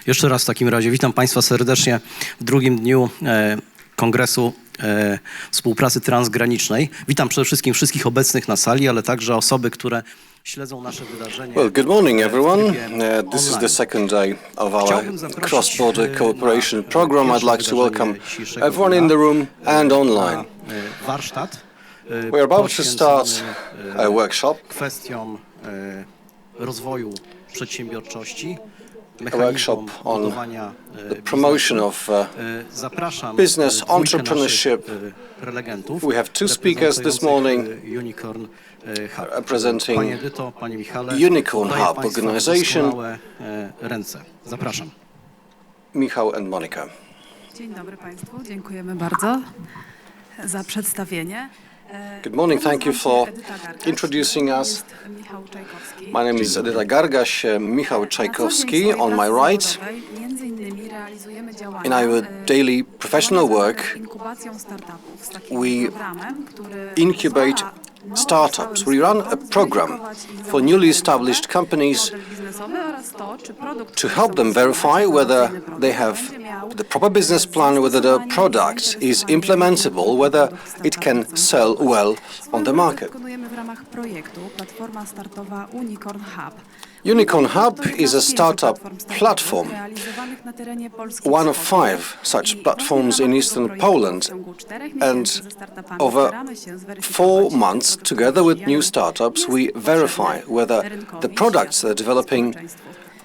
Jeszcze raz w takim razie witam Państwa serdecznie w drugim dniu Kongresu Współpracy Transgranicznej. Witam przede wszystkim wszystkich obecnych na sali, ale także osoby, które śledzą nasze wydarzenia. Well, good morning, everyone. This is the second day of our cross-border cooperation program. I'd like to welcome everyone in the room and online. We are about to start a workshop. Kwestiom rozwoju przedsiębiorczości. A workshop on the promotion of business entrepreneurship. We have two speakers this morning representing Unicorn Hub organization. Michał and Monica. Dzień dobry Państwu, dziękujemy bardzo za przedstawienie. Good morning, thank you for introducing us. My name is Edyta Gargaś, Michał Czajkowski on my right. In our daily professional work, we incubate startups. We run a program for newly established companies to help them verify whether they have the proper business plan, whether the product is implementable, whether it can sell well on the market. Unicorn Hub is a startup platform, one of 5 such platforms in eastern Poland, and over 4 months, together with new startups, we verify whether the products they're developing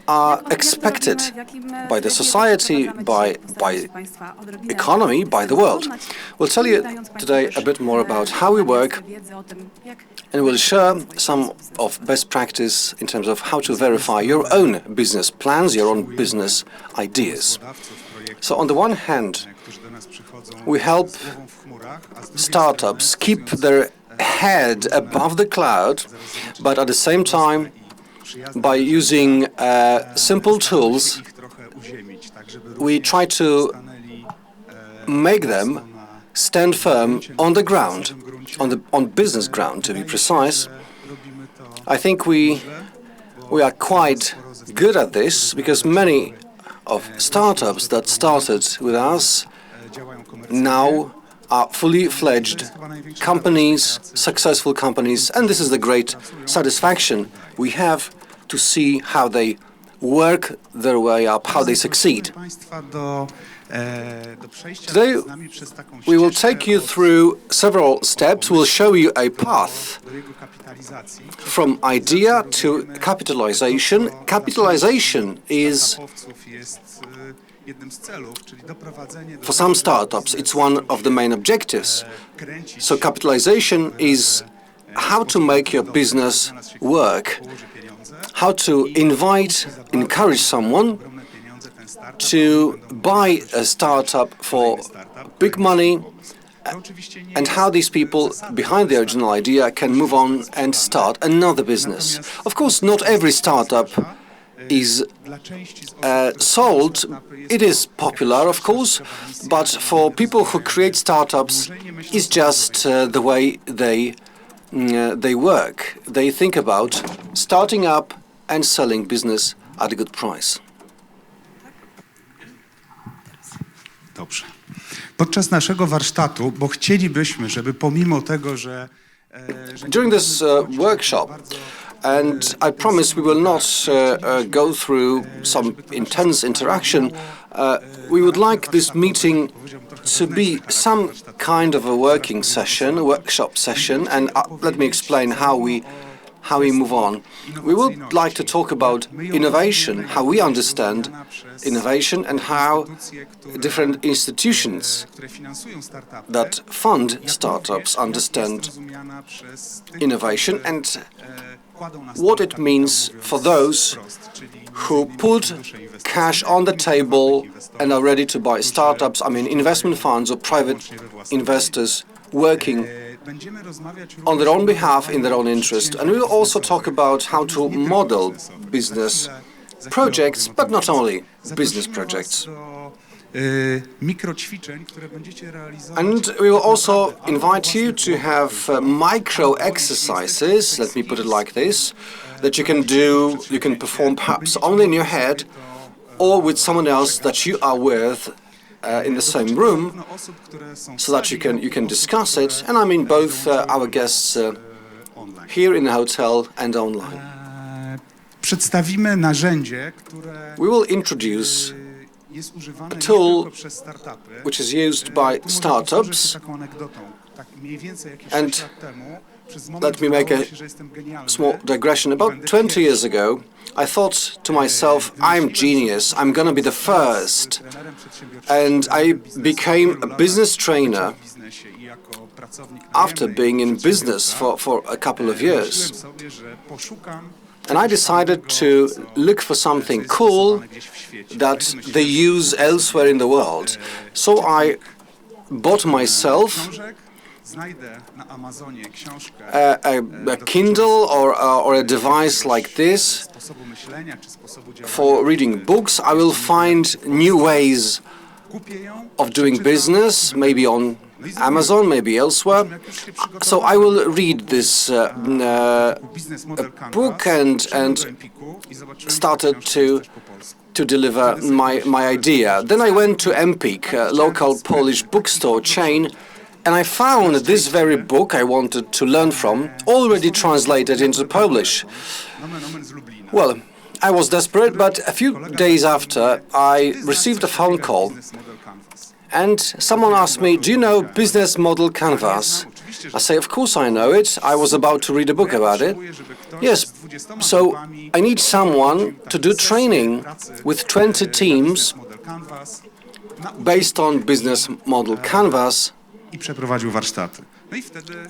are expected by the society, by economy, by the world. We'll tell you today a bit more about how we work, and we'll share some of best practice in terms of how to verify your own business plans, your own business ideas. So on the one hand, we help startups keep their head above the cloud, but at the same time, by using simple tools, we try to make them stand firm on the ground, on business ground, to be precise. I think we are quite good at this because many of startups that started with us now are fully fledged companies, successful companies, and this is the great satisfaction we have to see how they work their way up, how they succeed. Today, we will take you through several steps. We'll show you a path from idea to capitalization. Capitalization is, for some startups, it's one of the main objectives. So capitalization is how to make your business work, how to encourage someone to buy a startup for big money, and how these people behind the original idea can move on and start another business. Of course, not every startup is sold. It is popular, of course, but for people who create startups, it's just the way they work. They think about starting up and selling business at a good price. Dobrze. Podczas naszego warsztatu, bo chcielibyśmy, żeby pomimo tego, że During this workshop, and I promise we will not go through some intense interaction, we would like this meeting to be some kind of a working session, a workshop session, and let me explain how we move on. We would like to talk about innovation, how we understand innovation, and how different institutions that fund startups understand innovation, and what it means for those who put cash on the table and are ready to buy startups, I mean investment funds or private investors working on their own behalf, in their own interest. And we will also talk about how to model business projects, but not only business projects. And we will also invite you to have micro exercises, let me put it like this, that you can do, you can perform perhaps only in your head, or with someone else that you are with in the same room, so that you can discuss it. And I mean both our guests here in the hotel and online. Przedstawimy narzędzie, które We will introduce jest a używane nie tool tylko przez startupy. which is used by Tu startups. może posłużyć się taką anegdotą. Tak mniej więcej jakieś And 6 lat temu, przez moment let me make wydawało a się, że jestem genialny. Small digression. About 20 years ago, I thought to myself, I'm genius, I'm gonna be the first. And I became a business trainer after being in business for a couple of years. And I decided to look for something cool that they use elsewhere in the world. So I bought myself a Kindle or a device like this for reading books. I will find new ways of doing business, maybe on Amazon, maybe elsewhere. So I will read this book and started to deliver my idea. Then I went to Empik, a local Polish bookstore chain, and I found this very book I wanted to learn from already translated into Polish. Well, I was desperate, but a few days after, I received a phone call, and someone asked me, "Do you know business model canvas?" I say, "Of course I know it. I was about to read a book about it." Yes, so I need someone to do training with 20 teams based on business model canvas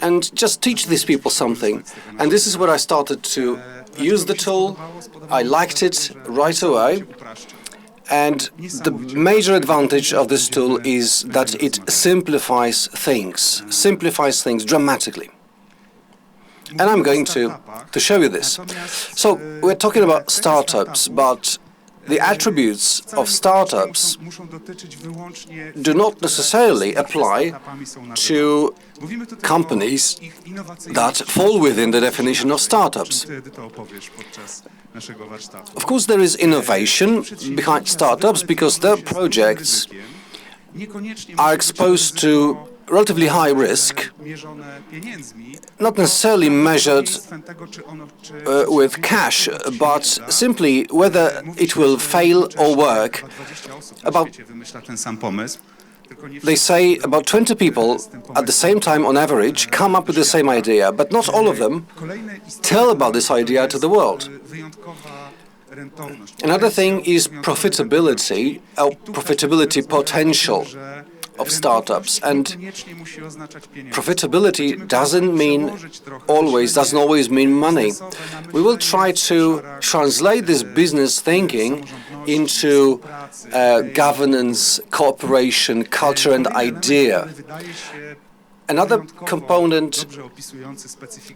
and just teach these people something. And this is where I started to use the tool. I liked it right away. And the major advantage of this tool is that it simplifies things dramatically. And I'm going to show you this. So we're talking about startups, but the attributes of startups do not necessarily apply to companies that fall within the definition of startups. Of course, there is innovation behind startups because their projects are exposed to relatively high risk, not necessarily measured with cash, but simply whether it will fail or work. They say about 20 people at the same time on average come up with the same idea, but not all of them tell about this idea to the world. Another thing is profitability, or profitability potential of startups. And profitability doesn't always mean money. We will try to translate this business thinking into governance, cooperation, culture and idea. Another component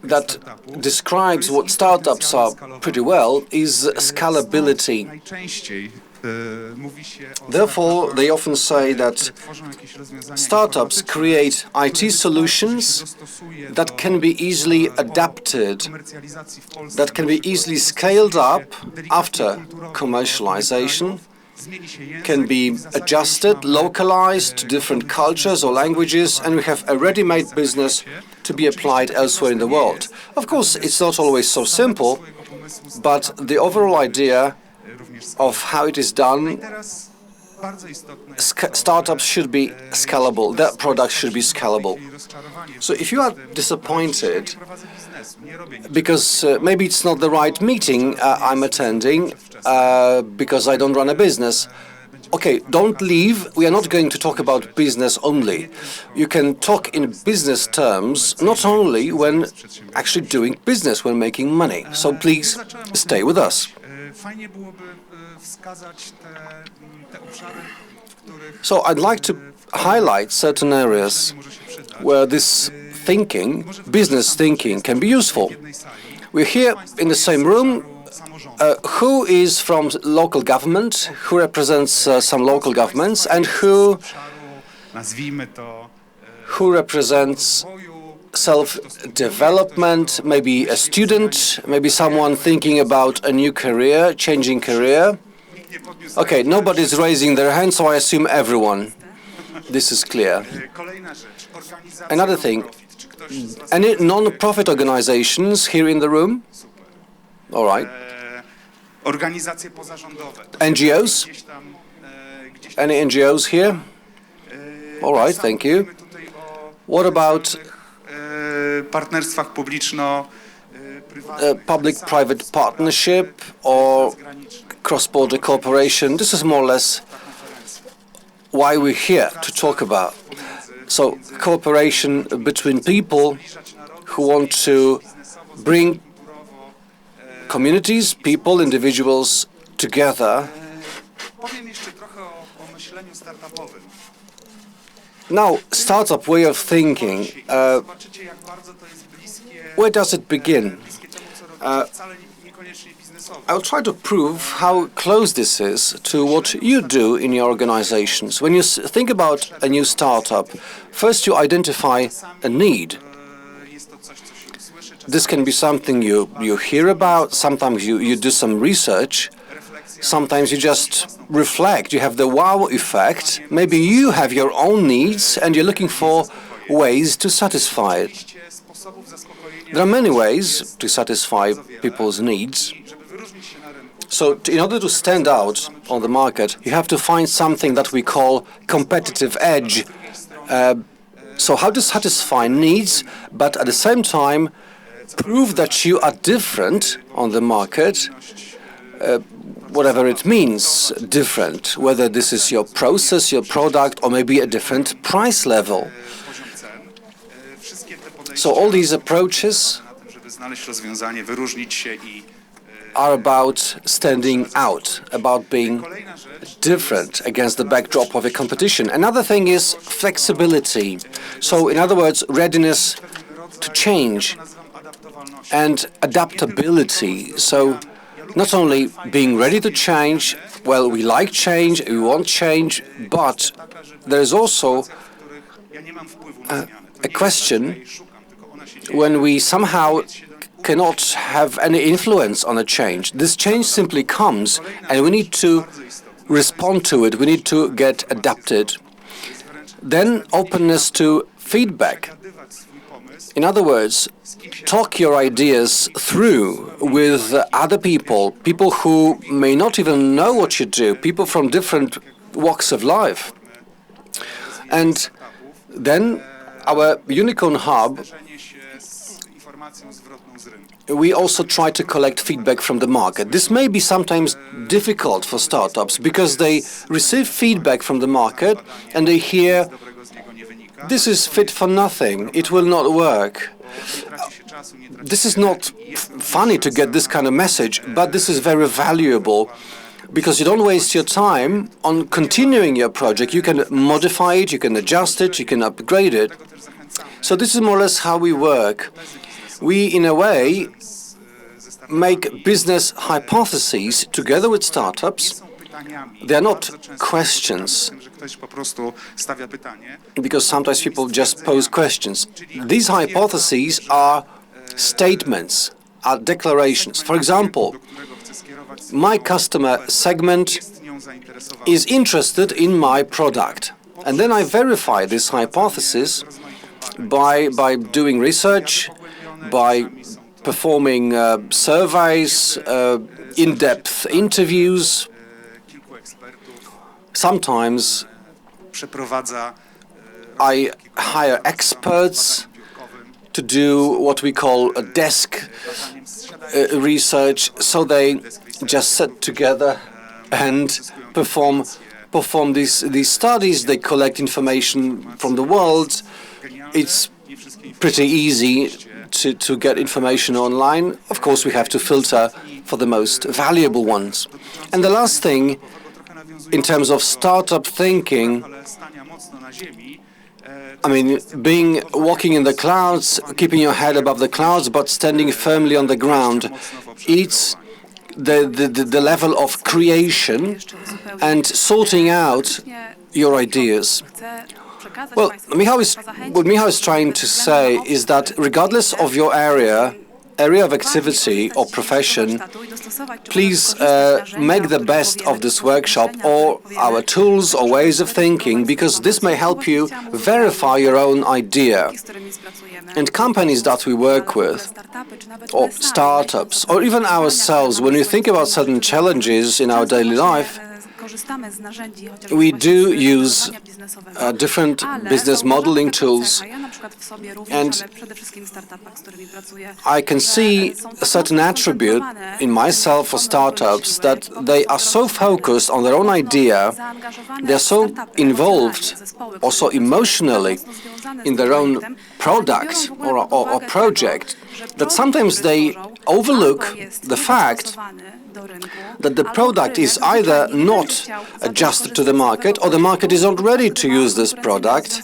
that describes what startups are pretty well is scalability. Therefore, they often say that startups create IT solutions that can be easily adapted, that can be easily scaled up after commercialization, can be adjusted, localized to different cultures or languages, and we have a ready-made business to be applied elsewhere in the world. Of course, it's not always so simple, but the overall idea of how it is done, startups should be scalable, their products should be scalable. So if you are disappointed because maybe it's not the right meeting I'm attending because I don't run a business, okay, don't leave. We are not going to talk about business only. You can talk in business terms not only when actually doing business, when making money. So please stay with us. So I'd like to highlight certain areas where this thinking, business thinking, can be useful. We're here in the same room. Who is from local government, who represents some local governments, and who represents self-development, maybe a student, maybe someone thinking about a new career, changing career. Okay, nobody's raising their hand, so I assume everyone. This is clear. Another thing, any non-profit organizations here in the room? All right. NGOs? Any NGOs here? All right, thank you. What about public-private partnership or cross-border cooperation? This is more or less why we're here to talk about. So, cooperation between people who want to bring communities, people, individuals together. Now, startup way of thinking, where does it begin? I'll try to prove how close this is to what you do in your organizations. When you think about a new startup, first you identify a need. This can be something you hear about, sometimes you do some research, sometimes you just reflect, you have the wow effect. Maybe you have your own needs and you're looking for ways to satisfy it. There are many ways to satisfy people's needs. So in order to stand out on the market, you have to find something that we call competitive edge. So how to satisfy needs, but at the same time prove that you are different on the market, whatever it means, different, whether this is your process, your product, or maybe a different price level. So all these approaches are about standing out, about being different against the backdrop of a competition. Another thing is flexibility. So in other words, readiness to change and adaptability. So not only being ready to change, well, we like change, we want change, but there is also a question when we somehow cannot have any influence on a change. This change simply comes, and we need to respond to it. We need to get adapted. Then openness to feedback. In other words, talk your ideas through with other people, people who may not even know what you do, people from different walks of life. And then our Unicorn Hub, we also try to collect feedback from the market. This may be sometimes difficult for startups because they receive feedback from the market and they hear, this is fit for nothing, it will not work. This is not funny to get this kind of message, but this is very valuable because you don't waste your time on continuing your project. You can modify it, you can adjust it, you can upgrade it. So this is more or less how we work. We, in a way, make business hypotheses together with startups. They are not questions, because sometimes people just pose questions. These hypotheses are statements, are declarations. For example, my customer segment is interested in my product. And then I verify this hypothesis by doing research, by performing surveys, in-depth interviews. Sometimes I hire experts to do what we call a desk research, so they just sit together and perform these studies. They collect information from the world. It's pretty easy to get information online. Of course, we have to filter for the most valuable ones. And the last thing, in terms of startup thinking, I mean, walking in the clouds, keeping your head above the clouds, but standing firmly on the ground. It's the level of creation and sorting out your ideas. Well, what Michał is trying to say is that regardless of your area, area of activity or profession, please make the best of this workshop or our tools or ways of thinking, because this may help you verify your own idea. And companies that we work with, or startups, or even ourselves, when we think about certain challenges in our daily life, we do use different business modeling tools, and I can see a certain attribute in myself or startups that they are so focused on their own idea, they're so involved also emotionally in their own product or project, that sometimes they overlook the fact that the product is either not adjusted to the market, or the market is not ready to use this product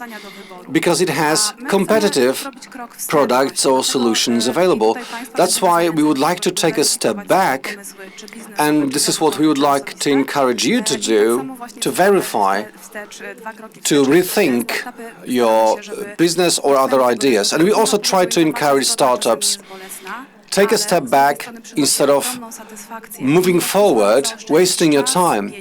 because it has competitive products or solutions available. That's why we would like to take a step back, and this is what we would like to encourage you to do, to verify, to rethink your business or other ideas. And we also try to encourage startups, take a step back instead of moving forward, wasting your time.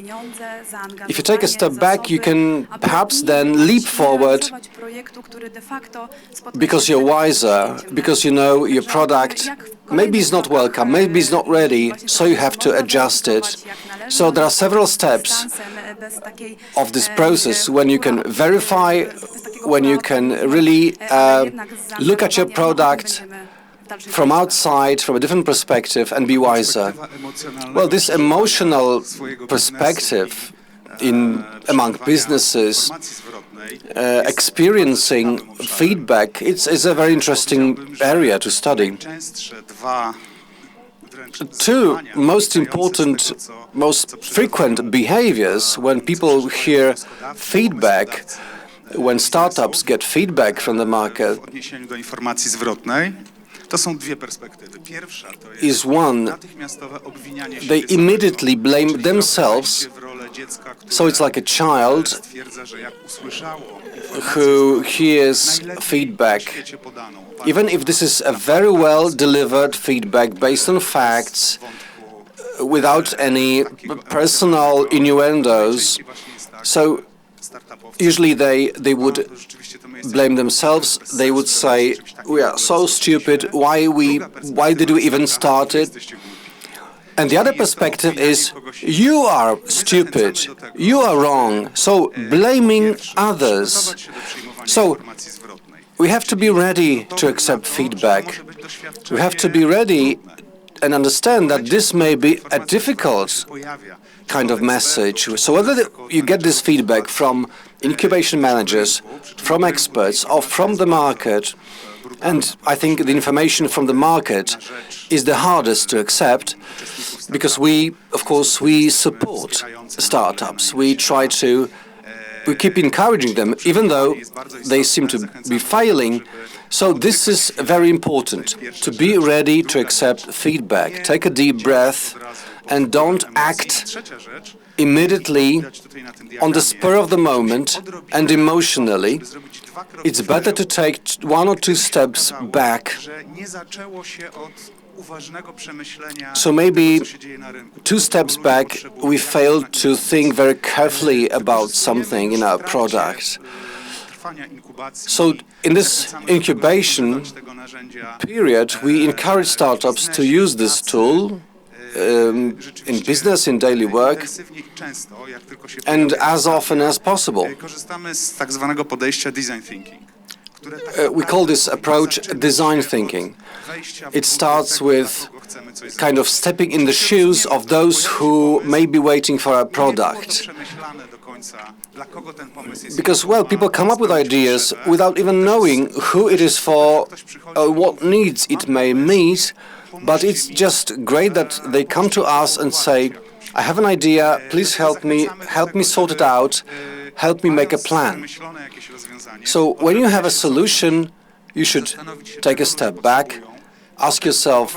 If you take a step back, you can perhaps then leap forward because you're wiser, because you know your product maybe is not welcome, maybe is not ready, so you have to adjust it. So there are several steps of this process when you can verify, when you can really look at your product from outside, from a different perspective, and be wiser. Well, this emotional perspective among businesses, experiencing feedback, it's a very interesting area to study. Two most important, most frequent behaviors when people hear feedback, when startups get feedback from the market, is one, they immediately blame themselves. So it's like a child who hears feedback, even if this is a very well delivered feedback based on facts, without any personal innuendos. So usually they would blame themselves. They would say, "We are so stupid. Why did we even start it?" And the other perspective is, "You are stupid. You are wrong." So blaming others. So we have to be ready to accept feedback. We have to be ready and understand that this may be a difficult kind of message. So whether you get this feedback from incubation managers, from experts, or from the market, and I think the information from the market is the hardest to accept, because we support startups. We keep encouraging them, even though they seem to be failing. So this is very important, to be ready to accept feedback. Take a deep breath and don't act immediately on the spur of the moment and emotionally. It's better to take one or two steps back. So maybe 2 steps back, we failed to think very carefully about something in our product. So in this incubation period, we encourage startups to use this tool in business, in daily work, and as often as possible. We call this approach design thinking. It starts with kind of stepping in the shoes of those who may be waiting for a product. Because, well, people come up with ideas without even knowing who it is for, what needs it may meet, but it's just great that they come to us and say, "I have an idea, please help me sort it out, help me make a plan." So when you have a solution, you should take a step back, ask yourself,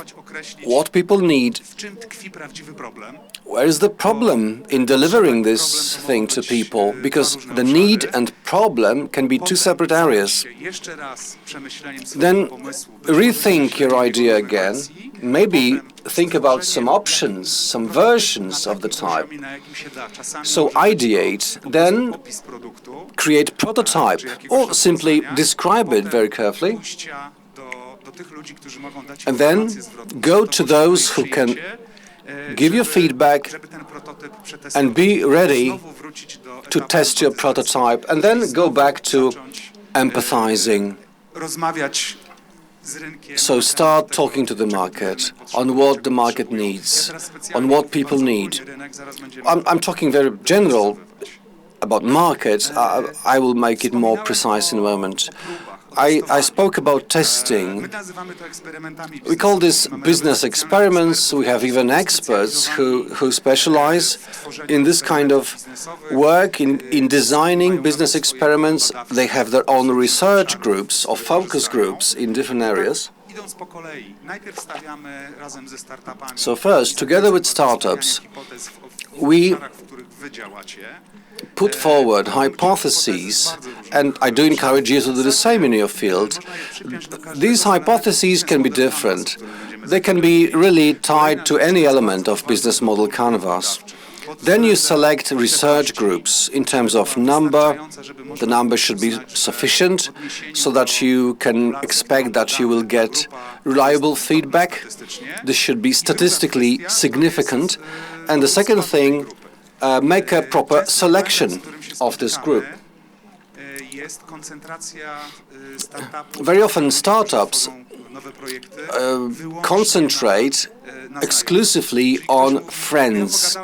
what people need. W czym tkwi prawdziwy problem? Where is the problem in delivering this thing to people? Because the need and problem can be two separate areas. Jeszcze raz przemyśleniem Then swojego pomysłu, rethink your idea again. Maybe think about some options, some versions of the type. So ideate, then create prototype, or simply describe it very carefully, and then go to those who can give you feedback and be ready to test your prototype, and then go back to empathizing. So start talking to the market on what the market needs, on what people need. I'm talking very general about markets. I will make it more precise in a moment. I spoke about testing. We call this business experiments. We have even experts who specialize in this kind of work, in designing business experiments. They have their own research groups or focus groups in different areas. So first, together with startups, we put forward hypotheses, and I do encourage you to do the same in your field. These hypotheses can be different. They can be really tied to any element of business model canvas. Then you select research groups in terms of number. The number should be sufficient so that you can expect that you will get reliable feedback. This should be statistically significant. And the second thing, make a proper selection of this group. Very often startups concentrate exclusively on friends.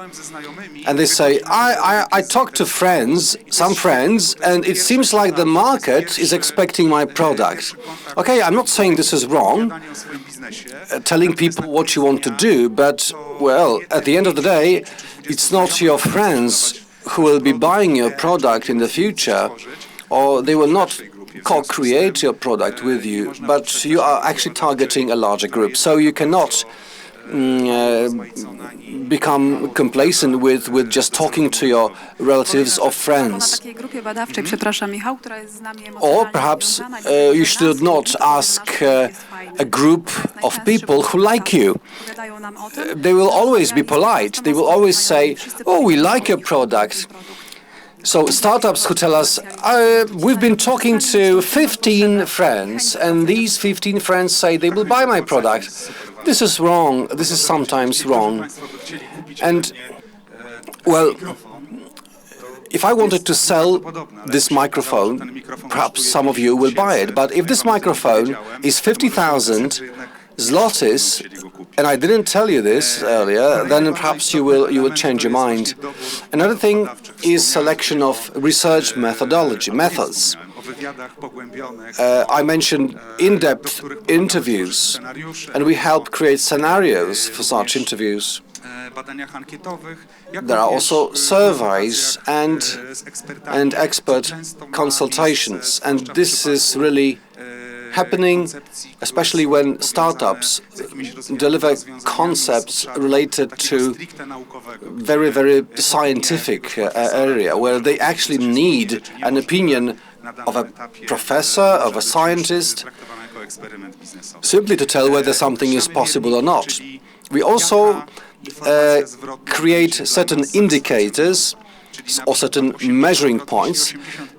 And they say, I talk to friends, some friends, and it seems like the market is expecting my product. Okay, I'm not saying this is wrong, telling people what you want to do, but, well, at the end of the day, it's not your friends who will be buying your product in the future, or they will not co-create your product with you, but you are actually targeting a larger group. So you cannot become complacent with just talking to your relatives or friends. Or perhaps you should not ask a group of people who like you. They will always be polite. They will always say, oh, we like your product. So startups who tell us, we've been talking to 15 friends, and these 15 friends say they will buy my product. This is wrong. This is sometimes wrong. And, well, if I wanted to sell this microphone, perhaps some of you will buy it. But if this microphone is 50,000 zlotys, and I didn't tell you this earlier, then perhaps you will change your mind. Another thing is selection of research methods. I mentioned in-depth interviews, and we help create scenarios for such interviews. There are also surveys and expert consultations, and this is really happening, especially when startups deliver concepts related to very, very scientific area, where they actually need an opinion of a professor, of a scientist, simply to tell whether something is possible or not. We also create certain indicators or certain measuring points.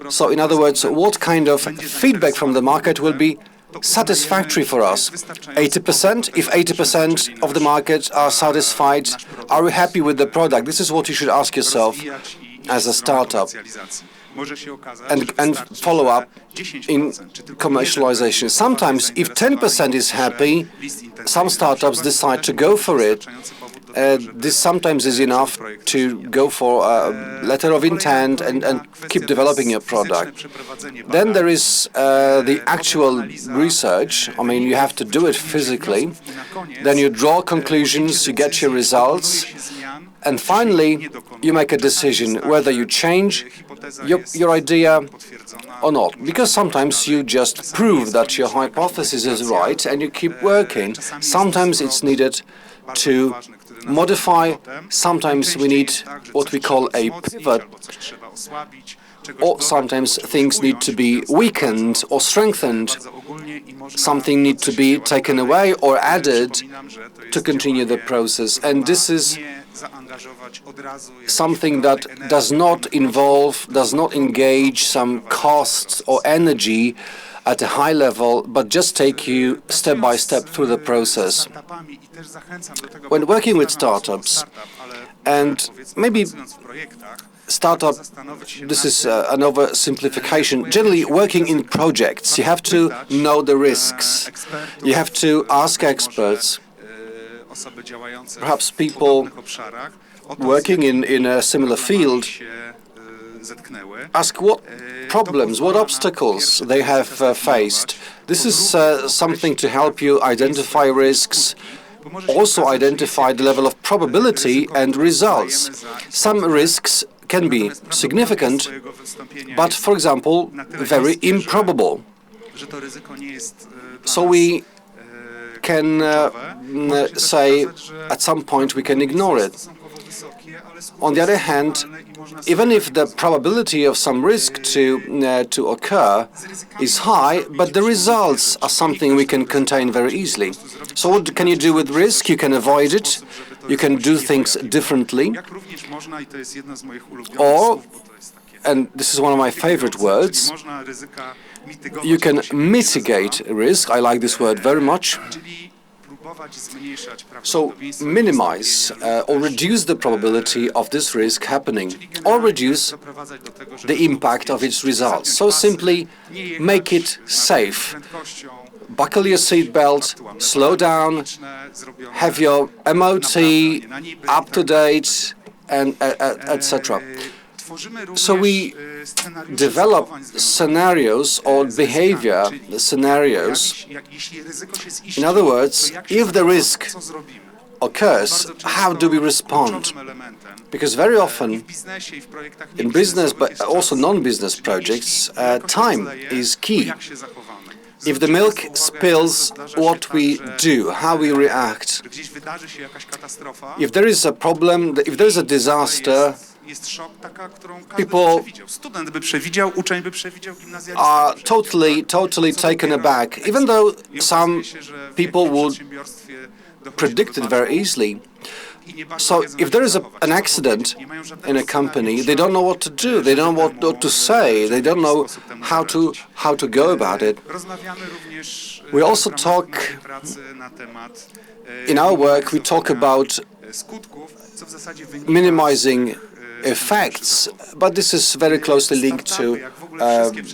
So, in other words, what kind of feedback from the market will be satisfactory for us? 80%? If 80% of the market are satisfied, are we happy with the product? This is what you should ask yourself as a startup. And follow up in commercialization. Sometimes, if 10% is happy, some startups decide to go for it. This sometimes is enough to go for a letter of intent and keep developing your product. Then there is the actual research. I mean, you have to do it physically. Then you draw conclusions, you get your results, and finally, you make a decision whether you change your idea or not. Because sometimes you just prove that your hypothesis is right and you keep working. Sometimes it's needed to modify, sometimes we need what we call a pivot, or sometimes things need to be weakened or strengthened. Something needs to be taken away or added to continue the process. And this is something that does not engage some costs or energy at a high level, but just take you step by step through the process. When working with startups, and maybe startup, this is an oversimplification. Generally, working in projects, you have to know the risks. You have to ask experts, perhaps people working in a similar field, ask what problems, what obstacles they have faced. This is something to help you identify risks, also identify the level of probability and results. Some risks can be significant, but, for example, very improbable. So we can say at some point we can ignore it. On the other hand, even if the probability of some risk to occur is high, but the results are something we can contain very easily. So what can you do with risk? You can avoid it. You can do things differently. Or, and this is one of my favorite words, you can mitigate risk. I like this word very much. So minimize or reduce the probability of this risk happening, or reduce the impact of its results. So simply make it safe. Buckle your seatbelt, slow down, have your MOT up to date, and etc. So we develop scenarios or behavior scenarios. In other words, if the risk occurs, how do we respond? Because very often in business, but also non-business projects, time is key. If the milk spills, what we do, how we react. If there is a problem, if there is a disaster, people are totally taken aback, even though some people would predict it very easily. So if there is an accident in a company, they don't know what to do, they don't know what to say, they don't know how to go about it. We also talk, in our work, we talk about minimizing effects, but this is very closely linked to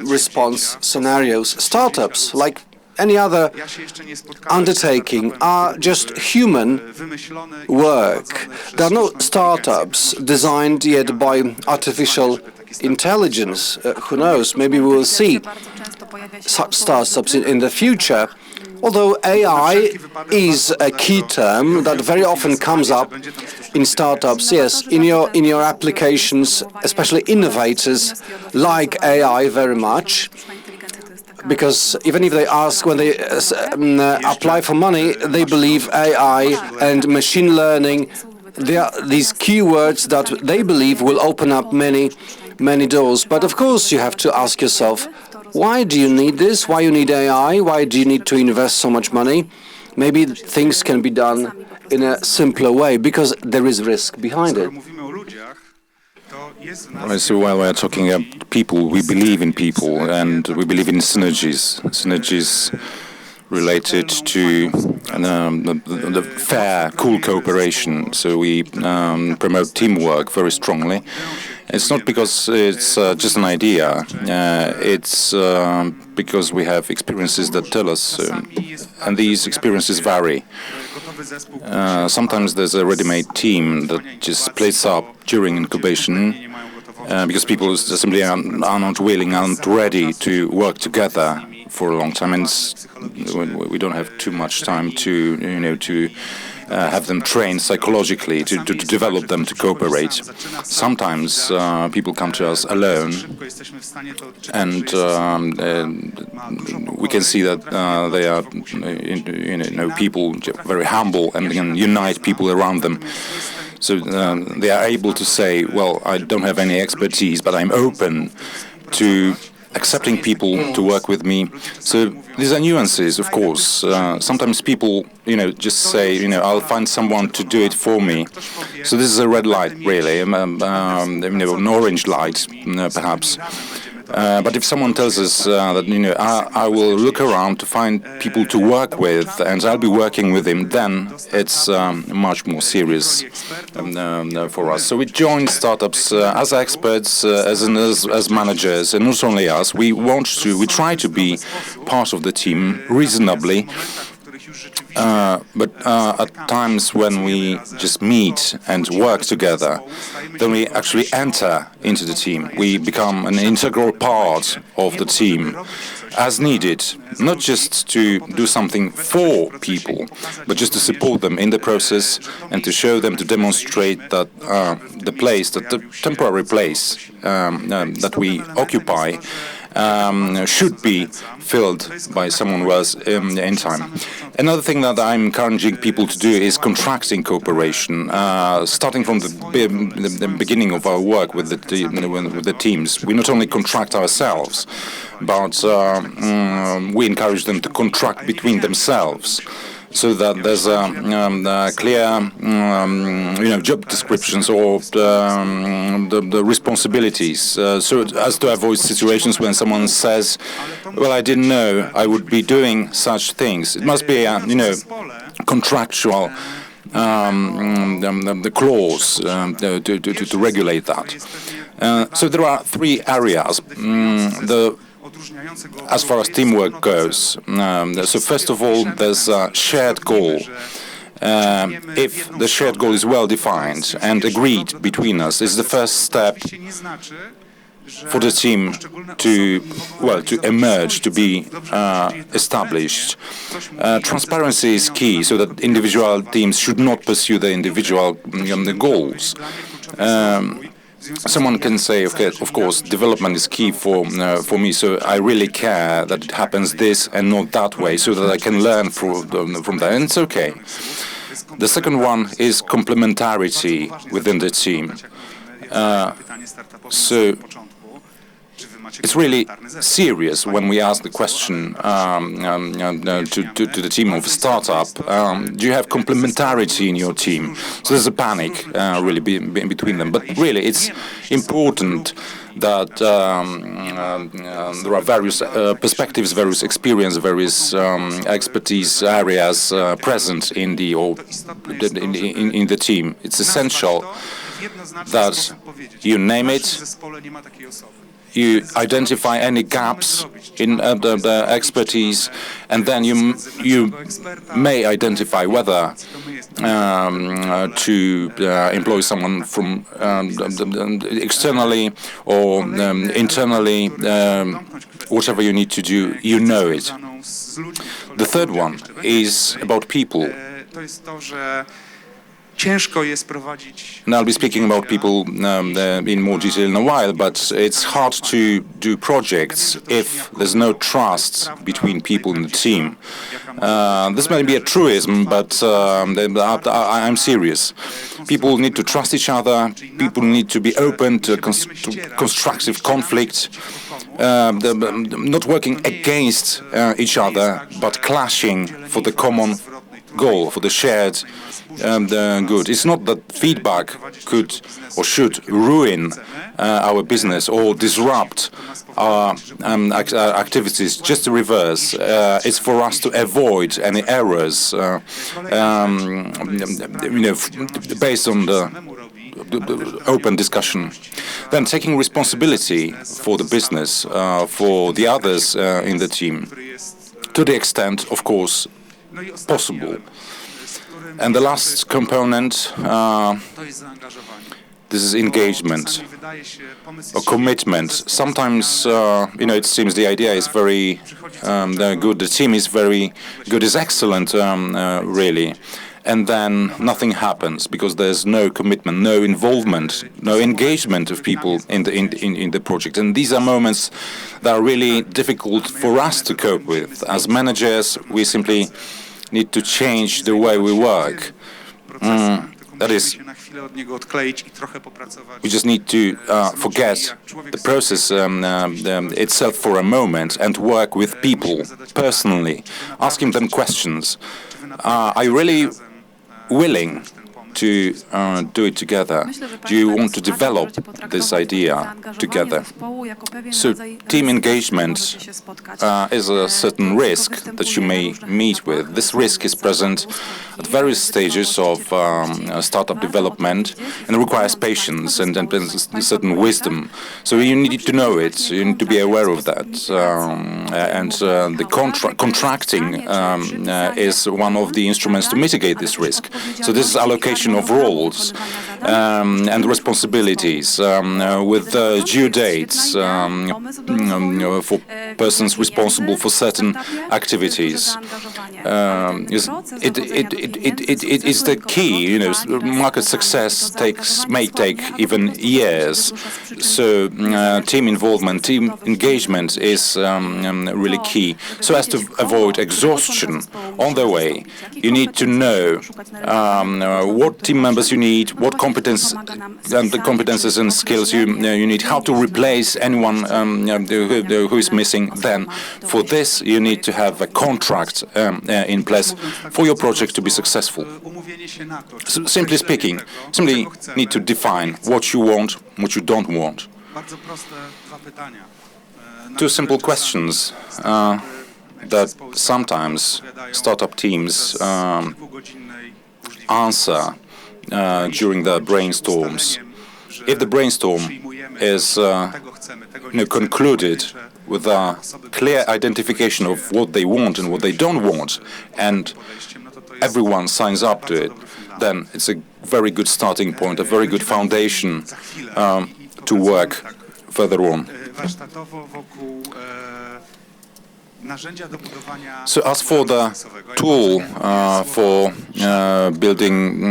response scenarios. Startups, like any other undertaking, are just human work. There are no startups designed yet by artificial intelligence. Who knows, maybe we will see such startups in the future. Although AI is a key term that very often comes up in startups, yes, in your applications, especially innovators like AI very much, because even if they ask when they apply for money, they believe AI and machine learning, they are these keywords that they believe will open up many doors. But of course you have to ask yourself, why do you need this? Why you need AI? Why do you need to invest so much money? Maybe things can be done in a simpler way, because there is risk behind it. So while we're talking about people, we believe in people, and we believe in synergies related to the fair, cool cooperation. So we promote teamwork very strongly. It's not because it's just an idea, it's because we have experiences that tell us, and these experiences vary. Sometimes there's a ready-made team that just splits up during incubation because people simply are not willing, aren't ready to work together for a long time, and we don't have too much time to have them trained psychologically to develop them to cooperate. Sometimes people come to us alone, and we can see that they are people very humble and can unite people around them. So they are able to say, well, I don't have any expertise, but I'm open to accepting people to work with me. So these are nuances, of course. Sometimes people, just say, I'll find someone to do it for me. So this is a red light, really, an orange light, perhaps. But if someone tells us that, I will look around to find people to work with and I'll be working with him, then it's much more serious for us. So we join startups as experts, as managers, and not only us. We try to be part of the team reasonably. But at times when we just meet and work together, then we actually enter into the team. We become an integral part of the team as needed, not just to do something for people, but just to support them in the process and to show them, to demonstrate that the temporary place that we occupy should be filled by someone who else in time. Another thing that I'm encouraging people to do is contracting cooperation. Starting from the beginning of our work with the teams, we not only contract ourselves, but we encourage them to contract between themselves, so that there's clear, job descriptions or the responsibilities, so as to avoid situations when someone says, "Well, I didn't know I would be doing such things." It must be a, contractual the clause to regulate that. So there are three areas. As far as teamwork goes, so first of all, there's a shared goal. If the shared goal is well defined and agreed between us, it's the first step for the team to emerge, to be established. Transparency is key, so that individual teams should not pursue their individual goals. Someone can say, okay, of course, development is key for me, so I really care that it happens this and not that way, so that I can learn from that, and it's okay. The second one is complementarity within the team. So it's really serious when we ask the question to the team of a startup, do you have complementarity in your team? So there's a panic really between them. But really, it's important that there are various perspectives, various experience, various expertise areas present in the team. It's essential that you name it, you identify any gaps in the expertise, and then you may identify whether to employ someone from externally or internally. Whatever you need to do, you know it. The third one is about people. And I'll be speaking about people in more detail in a while, but it's hard to do projects if there's no trust between people in the team. This may be a truism, but I'm serious. People need to trust each other. People need to be open to constructive conflict, not working against each other, but clashing for the common goal, for the shared good. It's not that feedback could or should ruin our business or disrupt our activities. Just the reverse. It's for us to avoid any errors, based on the open discussion. Then taking responsibility for the business, for the others in the team, to the extent, of course, possible. And the last component, the This is engagement or commitment. Sometimes, it seems the idea is very good, the team is very good, is excellent, really. And then nothing happens because there's no commitment, no involvement, no engagement of people in the project. And these are moments that are really difficult for us to cope with. As managers, we simply need to change the way we work. That is, we just need to forget the process itself for a moment and work with people personally, asking them questions. Are you really willing to do it together? Do you want to develop this idea together? So team engagement is a certain risk that you may meet with. This risk is present at various stages of startup development and requires patience and certain wisdom. So you need to know it, you need to be aware of that. The contracting is one of the instruments to mitigate this risk. So this is allocation of roles and responsibilities with due dates for persons responsible for certain activities. It is the key. Market success may take even years. So team involvement, team engagement is really key. So as to avoid exhaustion on the way, you need to know what team members you need, what competence and the competences and skills you need, how to replace anyone who is missing. Then, for this, you need to have a contract in place for your project to be successful. So, simply speaking, simply need to define what you want, what you don't want. Two simple questions that sometimes startup teams answer during the brainstorms. If the brainstorm is concluded with a clear identification of what they want and what they don't want, and everyone signs up to it, then it's a very good starting point, a very good foundation to work further on. So as for the tool for building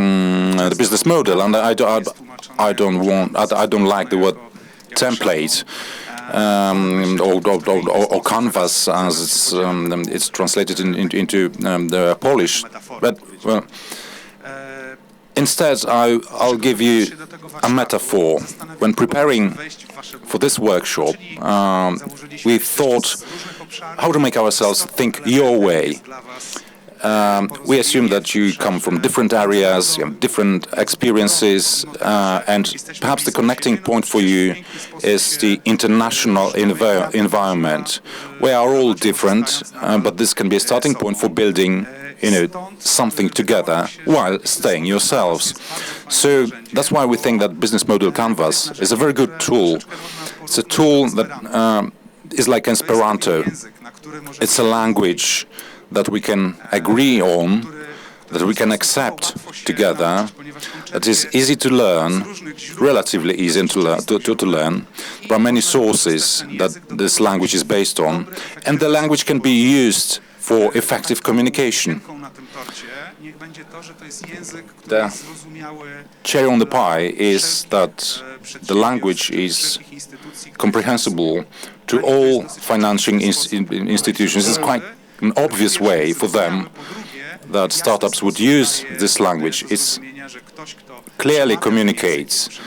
the business model, and I don't like the word template or canvas as it's translated into the Polish, but instead I'll give you a metaphor. When preparing for this workshop, we thought how to make ourselves think your way. We assume that you come from different areas, you have different experiences, and perhaps the connecting point for you is the international environment. We are all different, but this can be a starting point for building something together while staying yourselves. So that's why we think that business model canvas is a very good tool. It's a tool that is like Esperanto. It's a language that we can agree on, that we can accept together, that is easy to learn, relatively easy to learn. There are many sources that this language is based on, and the language can be used for effective communication. The cherry on the pie is that the language is comprehensible to all financing institutions. It's quite an obvious way for them that startups would use this language. It clearly communicates,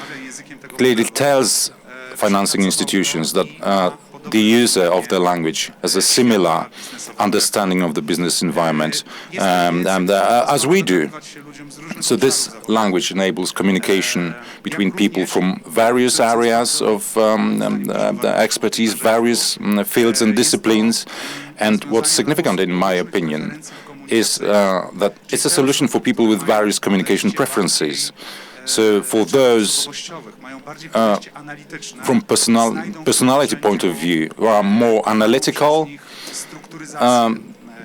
clearly tells financing institutions that the user of the language has a similar understanding of the business environment as we do. So this language enables communication between people from various areas of expertise, various fields and disciplines. And what's significant, in my opinion, is that it's a solution for people with various communication preferences. So for those from personality point of view who are more analytical,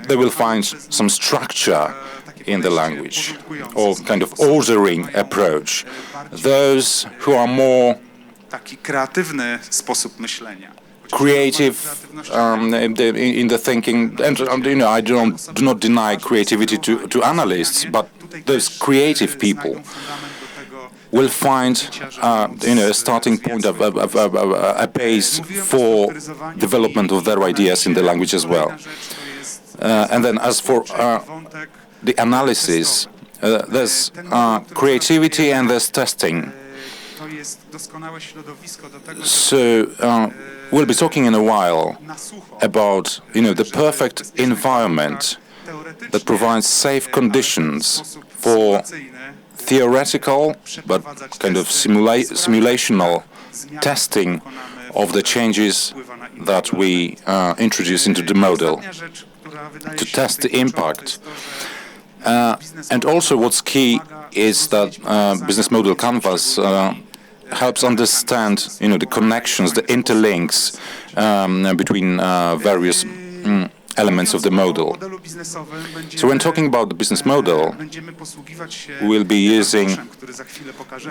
they will find some structure in the language or kind of ordering approach. Those who are more taki kreatywny sposób myślenia. creative in the thinking, and I do not deny creativity to analysts, but those creative people will find a starting point of a base for development of their ideas in the language as well. And then as for the analysis, there's creativity and there's testing. So we'll be talking in a while about the perfect environment that provides safe conditions for theoretical but kind of simulational testing of the changes that we introduce into the model to test the impact. And also what's key is that business model canvas helps understand the connections, the interlinks between various elements of the model. So when talking about the business model, we'll be using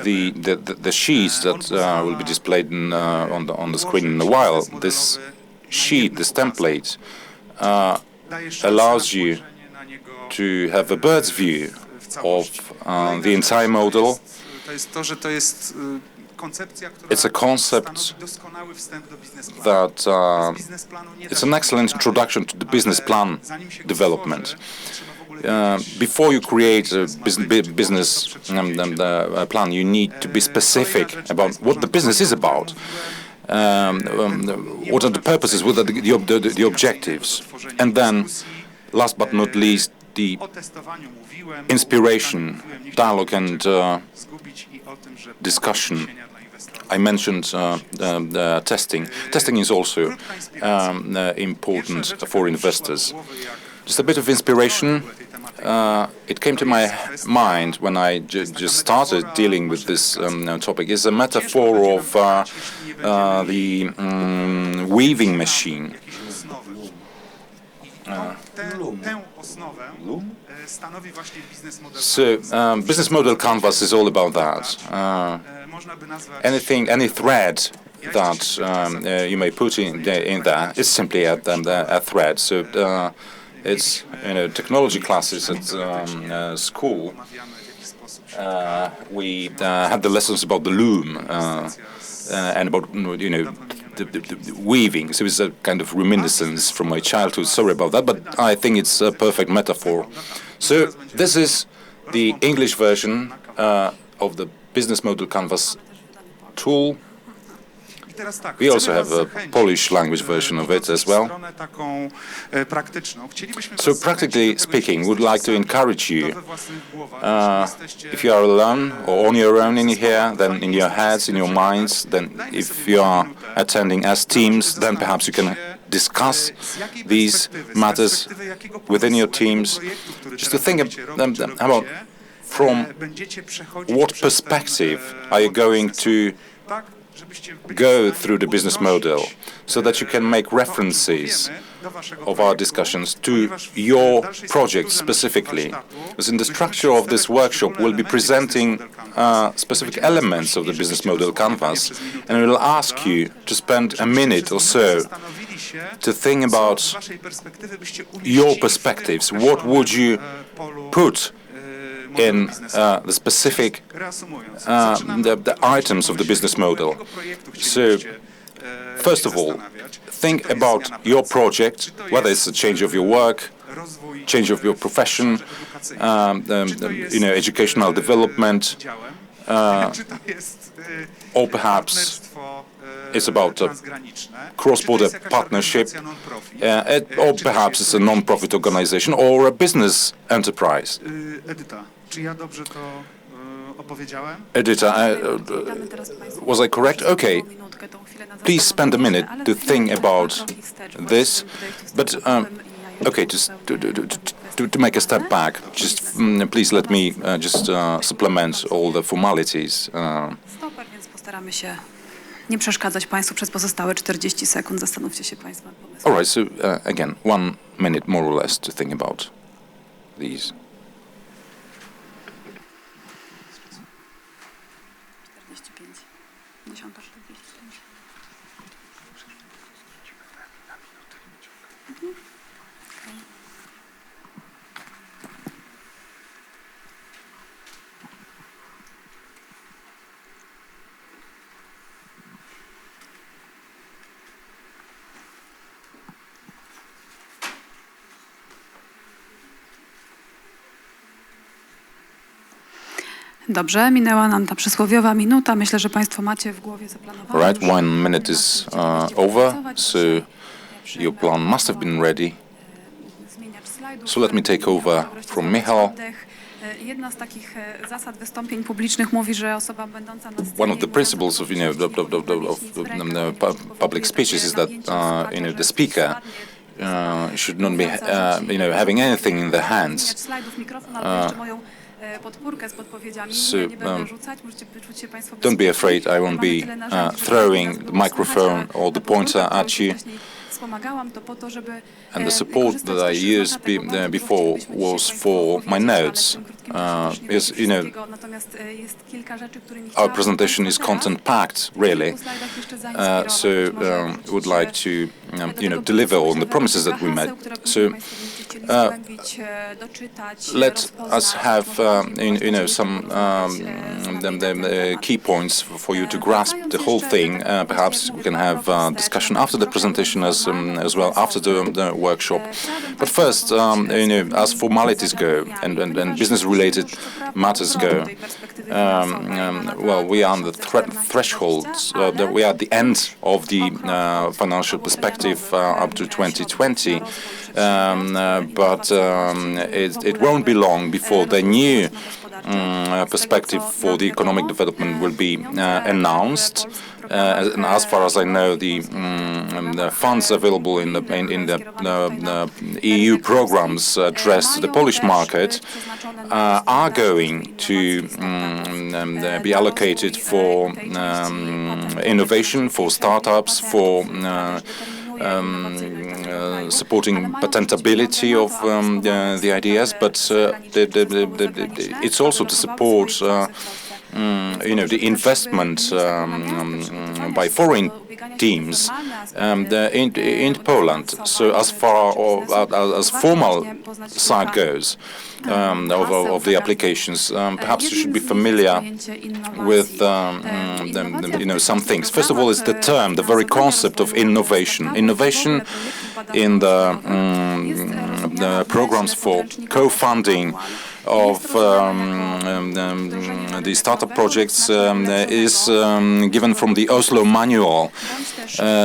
the sheets that will be displayed on the screen in a while. This sheet, this template, allows you to have a bird's view of the entire model. It's a concept that it's an excellent introduction to the business plan development. Before you create a business plan, you need to be specific about what the business is about. What are the purposes, what are the objectives, and then, last but not least, the inspiration, dialogue, and discussion. I mentioned testing. Testing is also important for investors. Just a bit of inspiration. It came to my mind when I just started dealing with this topic. Is a metaphor of the weaving machine. So, business model canvas is all about that. Any thread that you may put in there is simply a thread. So, it's technology classes at school. We had the lessons about the loom and about the weaving. So it's a kind of reminiscence from my childhood. Sorry about that, but I think it's a perfect metaphor. So this is the English version of the business model canvas tool. We also have a Polish language version of it as well. So practically speaking, we would like to encourage you, if you are alone or on your own in here, then in your heads, in your minds, then if you are attending as teams, then perhaps you can discuss these matters within your teams, just to think about from what perspective are you going to go through the business model, so that you can make references of our discussions to your project specifically. Because in the structure of this workshop, we'll be presenting specific elements of the business model canvas, and we'll ask you to spend a minute or so to think about your perspectives. What would you put in the specific the items of the business model. So, first of all, think about your project, whether it's a change of your work, change of your profession, educational development, or perhaps it's about a cross-border partnership, or perhaps it's a non-profit organization or a business enterprise. Edyta, was I correct? Okay. Please spend a minute to think about this. But, okay, just to make a step back, just please let me just supplement all the formalities. nie przeszkadzać Państwu przez pozostałe 40 sekund. Zastanówcie się Państwo nad pomysłem. All right, so again, 1 minute more or less to think about these. 45. 10:45. Dobrze, minęła nam ta przysłowiowa minuta. Myślę, że Państwo macie w głowie zaplanowane. All right, 1 minute is over, so your plan must have been ready. So let me take over from Michał. Jedna z takich zasad wystąpień publicznych mówi, że osoba będąca na scenie One of the principles of public speeches is that the speaker should not be having anything in their hands. So don't be afraid, I won't be throwing the microphone or the pointer at you. And the support that I used before was for my notes. Yes, our presentation is content-packed, really. So would like to, deliver on the promises that we made. So let us have, some the key points for you to grasp the whole thing. Perhaps we can have discussion after the presentation as well, after the workshop. But first, as formalities go and business-related matters go, well, we are on the threshold. We are at the end of the financial perspective up to 2020. But it won't be long before the new perspective for the economic development will be announced. And as far as I know, the funds available in the EU programs addressed to the Polish market are going to be allocated for innovation, for startups, for supporting patentability of the ideas, but it's also to support the investment by foreign teams in Poland. So as far as formal side goes of the applications, perhaps you should be familiar with some things. First of all, is the term, the very concept of innovation. Innovation in the programs for co-funding of the startup projects is given from the Oslo Manual.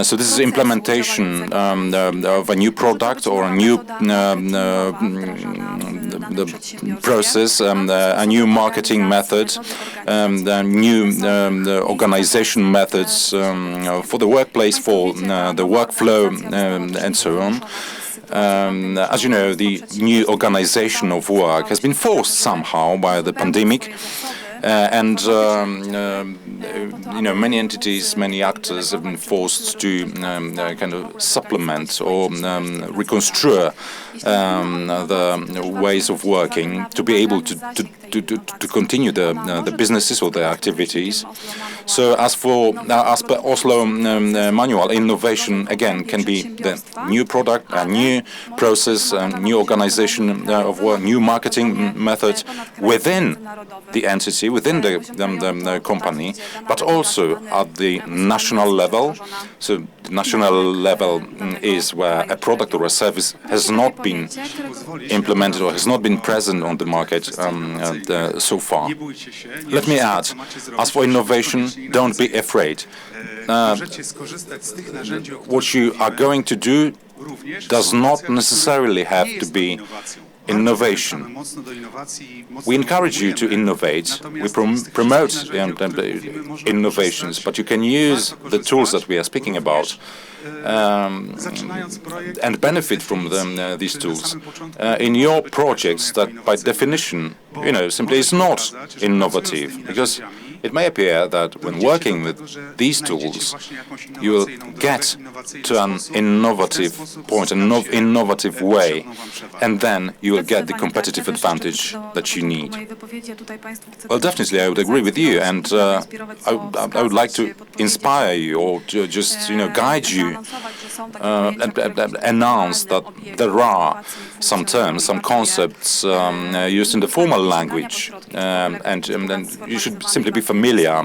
So this is implementation of a new product or a new the process, a new marketing method, new organization methods for the workplace, for the workflow, and so on. As you know, the new organization of work has been forced somehow by the pandemic, and many entities, many actors have been forced to kind of supplement or reconstruct the ways of working to be able to continue the businesses or their activities. So as per Oslo Manual, innovation again can be the new product, a new process, a new organization of work, new marketing method within the entity, within the company, but also at the national level. So the national level is where a product or a service has not been implemented or has not been present on the market so far. Let me add, as for innovation, don't be afraid. What you are going to do does not necessarily have to be innovation. We encourage you to innovate. We promote innovations, but you can use the tools that we are speaking about and benefit from these tools in your projects that, by definition, simply is not innovative, because It may appear that when working with these tools, you will get to an innovative point, an innovative way, and then you will get the competitive advantage that you need. Well, definitely, I would agree with you, and I would like to inspire you or to just, guide you and announce that there are some terms, some concepts used in the formal language, and you should simply be familiar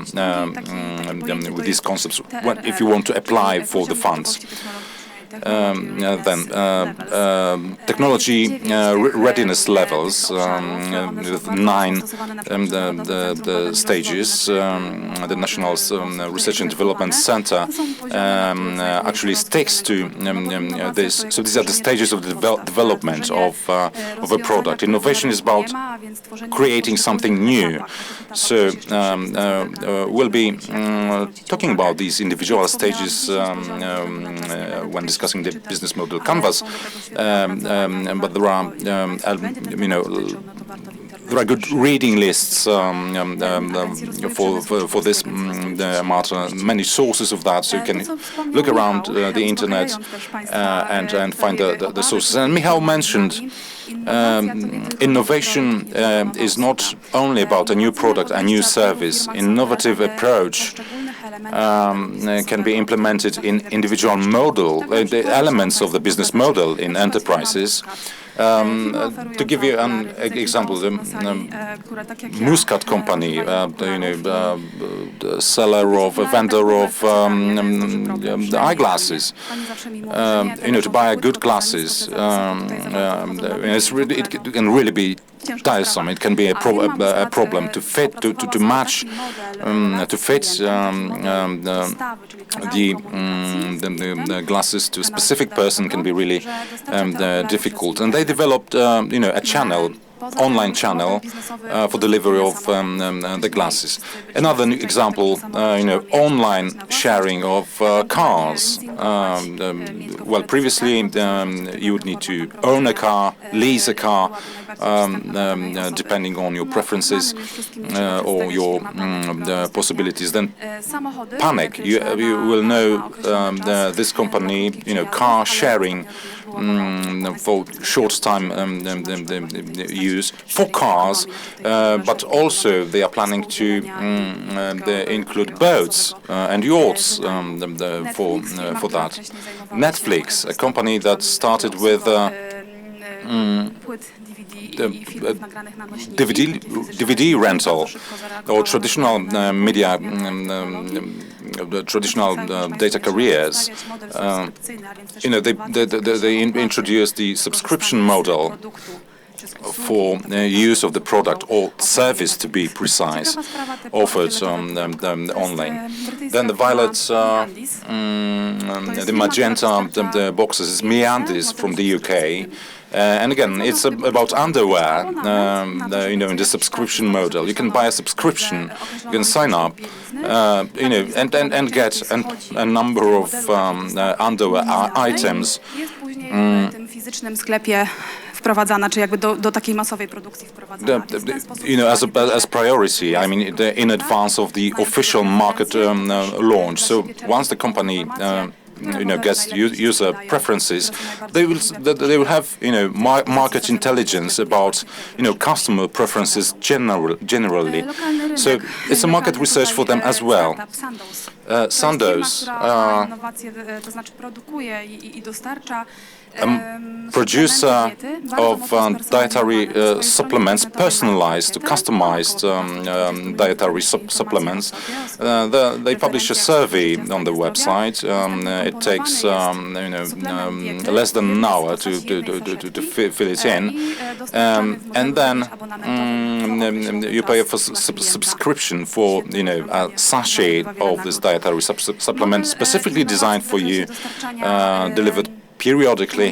with these concepts if you want to apply for the funds. Technology readiness levels with 9 stages. The National Research and Development Center actually sticks to this. So these are the stages of the development of a product. Innovation is about creating something new. So we'll be talking about these individual stages when discussing the business model canvas, but there are, there are good reading lists for this matter, many sources of that, so you can look around the internet and find the sources. And Michał mentioned innovation is not only about a new product, a new service. Innovative approach can be implemented in individual model, the elements of the business model in enterprises. To give you an example, the Muscat company, the seller of a vendor of eyeglasses, to buy good glasses, it can really be tiresome. It can be a problem to fit, to match, to fit the glasses to a specific person can be really difficult. And they developed, a channel, online channel for delivery of the glasses. Another example, online sharing of cars. Well, previously you would need to own a car, lease a car, depending on your preferences or your possibilities. Then panic. You will know this company, car sharing for short time use for cars, but also they are planning to include boats and yachts for that. Netflix, a company that started with DVD rental or traditional media, traditional data careers. They introduced the subscription model for use of the product or service, to be precise, offered online. Then the violet, the magenta, the boxes is Meandis from the UK. And again, it's about underwear, in the subscription model. You can buy a subscription, you can sign up, and get a number of underwear items. Wprowadzana, czy jakby do takiej masowej produkcji wprowadzana. As priority, I mean, in advance of the official market launch. So once the company gets user preferences, they will have market intelligence about customer preferences generally. So it's a market research for them as well. Sandoz, producer of dietary supplements, personalized, customized dietary supplements. They publish a survey on the website. It takes less than an hour to fill it in, and then you pay for subscription for a sachet of this dietary supplement specifically designed for you, delivered periodically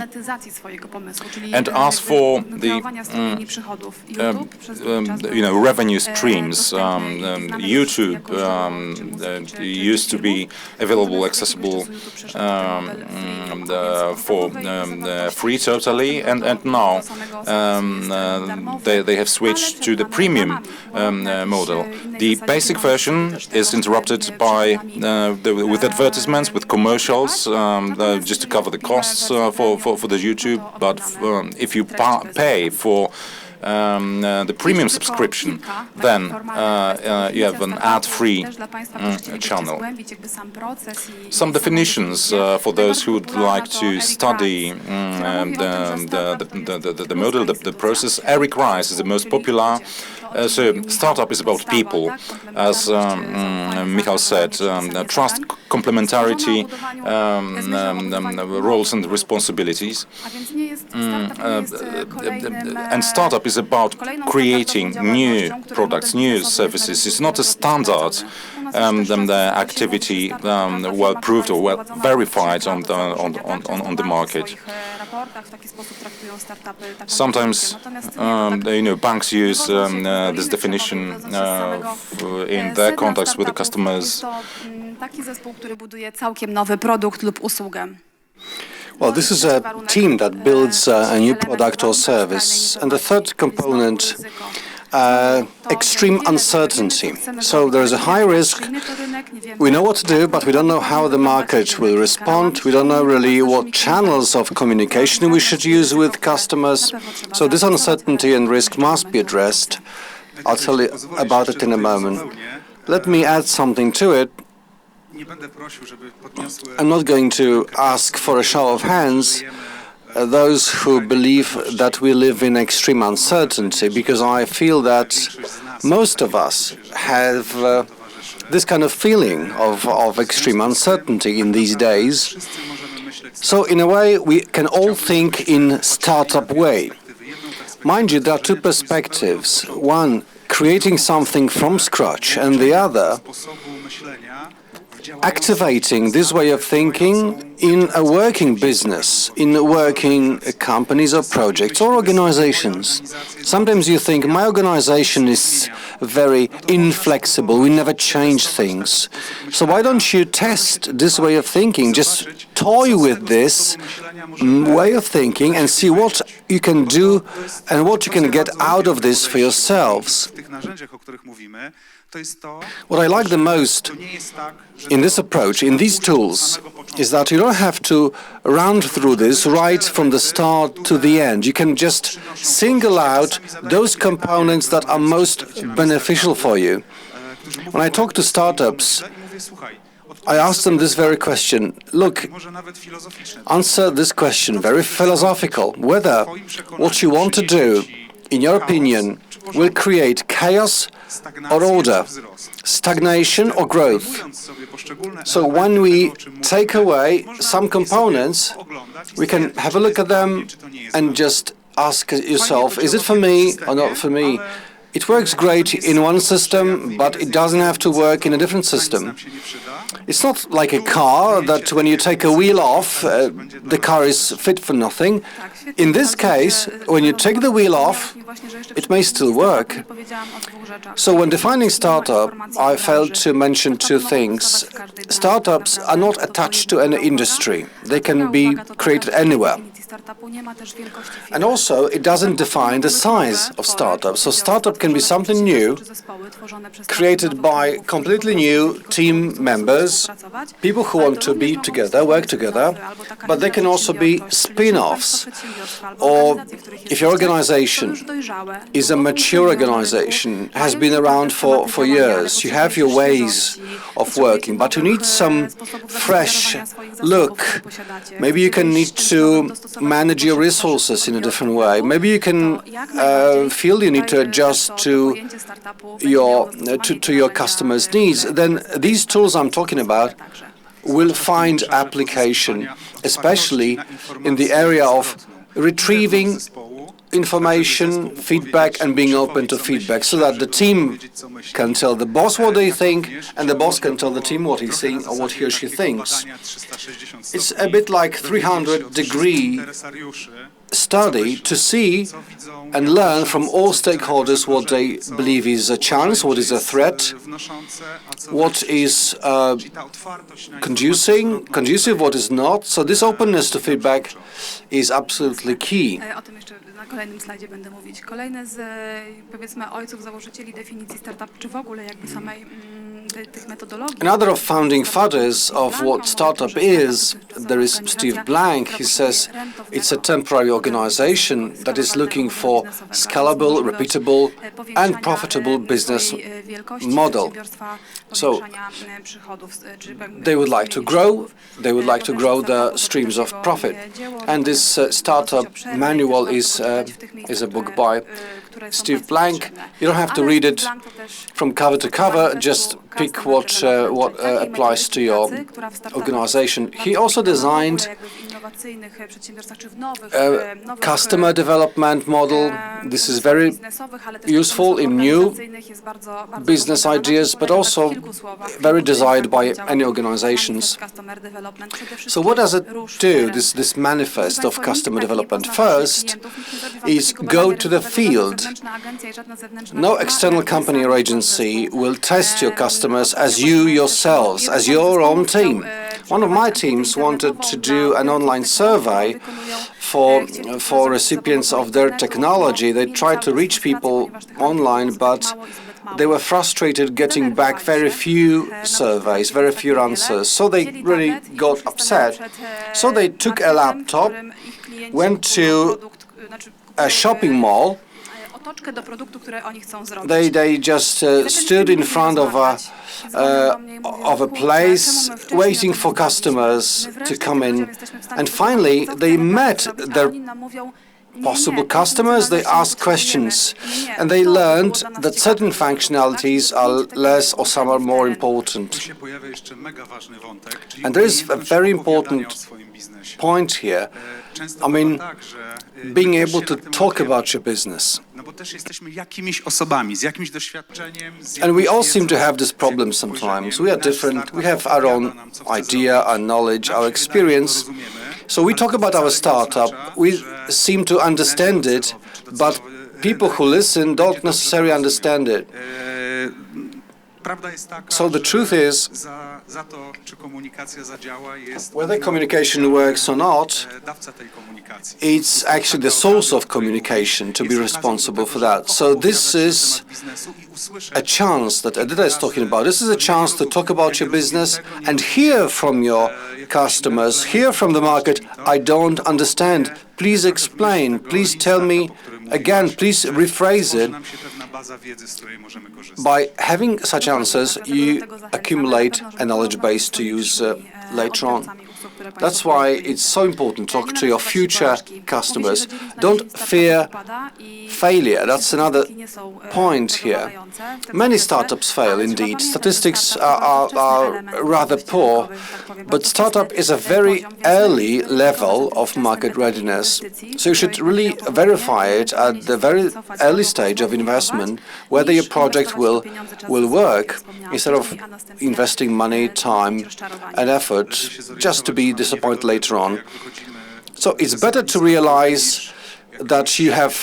and ask for the revenue streams. YouTube used to be available, accessible for free totally, and now they have switched to the premium model. The basic version is interrupted by with advertisements, with commercials, just to cover the costs for the YouTube. But if you pay for the premium subscription, then you have an ad-free channel. Some definitions for those who would like to study the model, the process. Eric Rice is the most popular. So startup is about people, as Michał said, trust, complementarity, roles and responsibilities. And startup is about creating new products, new services. It's not a standard activity well proved or well verified on the market. Sometimes banks use this definition in their contacts with the customers. Well, this is a team that builds a new product or service. And the third component, extreme uncertainty. So there is a high risk. We know what to do, but we don't know how the market will respond. We don't know really what channels of communication we should use with customers. So this uncertainty and risk must be addressed. I'll tell you about it in a moment. Let me add something to it. I'm not going to ask for a show of hands those who believe that we live in extreme uncertainty, because I feel that most of us have this kind of feeling of extreme uncertainty in these days. So in a way, we can all think in startup way. Mind you, there are two perspectives. One, creating something from scratch, and the other, activating this way of thinking in a working business, in working companies or projects or organizations. Sometimes you think, my organization is very inflexible, we never change things. So why don't you test this way of thinking? Just toy with this way of thinking and see what you can do and what you can get out of this for yourselves. What I like the most in this approach, in these tools, is that you don't have to run through this right from the start to the end. You can just single out those components that are most beneficial for you. When I talk to startups, I ask them this very question. Look, answer this question, very philosophical, whether what you want to do, in your opinion, will create chaos or order, stagnation or growth. So when we take away some components, we can have a look at them and just ask yourself, is it for me or not for me? It works great in one system, but it doesn't have to work in a different system. It's not like a car that when you take a wheel off, the car is fit for nothing. In this case, when you take the wheel off, it may still work. So when defining startup, I failed to mention two things. Startups are not attached to any industry. They can be created anywhere. And also, it doesn't define the size of startups. So startup can be something new, created by completely new team members, people who want to be together, work together, but they can also be spin-offs. Or if your organization is a mature organization, has been around for years, you have your ways of working, but you need some fresh look. Maybe you can need to manage your resources in a different way. Maybe you can feel you need to adjust to your customers' needs. Then these tools I'm talking about will find application, especially in the area of retrieving information, feedback, and being open to feedback, so that the team can tell the boss what they think, and the boss can tell the team what he's saying or what he or she thinks. It's a bit like 300-degree study to see and learn from all stakeholders what they believe is a chance, what is a threat, what is conducive, what is not. So this openness to feedback is absolutely key. O tym jeszcze na kolejnym slajdzie będę mówić. Kolejne z, powiedzmy, ojców założycieli definicji startup, czy w ogóle jakby samej tych metodologii. Another of founding fathers of what startup is, there is Steve Blank. He says it's a temporary organization that is looking for scalable, repeatable, and profitable business model. So they would like to grow the streams of profit. And this startup manual is a book by Steve Blank. You don't have to read it from cover to cover, just pick what applies to your organization. He also designed a customer development model. This is very useful in new business ideas, but also very desired by any organizations. So what does it do, this manifest of customer development? First is go to the field. No external company or agency will test your customers as you yourselves, as your own team. One of my teams wanted to do an online survey for recipients of their technology. They tried to reach people online, but they were frustrated getting back very few surveys, very few answers. So they really got upset. So they took a laptop, went to a shopping mall. They just stood in front of a place waiting for customers to come in, and finally they met their possible customers. They asked questions, and they learned that certain functionalities are less or some are more important. And there is a very important point here. I mean, being able to talk about your business. And we all seem to have this problem sometimes. We are different. We have our own idea, our knowledge, our experience. So we talk about our startup. We seem to understand it, but people who listen don't necessarily understand it. So the truth is, whether communication works or not, it's actually the source of communication to be responsible for that. So this is a chance that Edyta is talking about. This is a chance to talk about your business and hear from your customers, hear from the market, I don't understand. Please explain. Please tell me again. Please rephrase it. By having such answers, you accumulate a knowledge base to use later on. That's why it's so important to talk to your future customers. Don't fear failure. That's another point here. Many startups fail, indeed. Statistics are rather poor, but startup is a very early level of market readiness. So you should really verify it at the very early stage of investment, whether your project will work, instead of investing money, time, and effort just to be disappointed later on. So it's better to realize that you have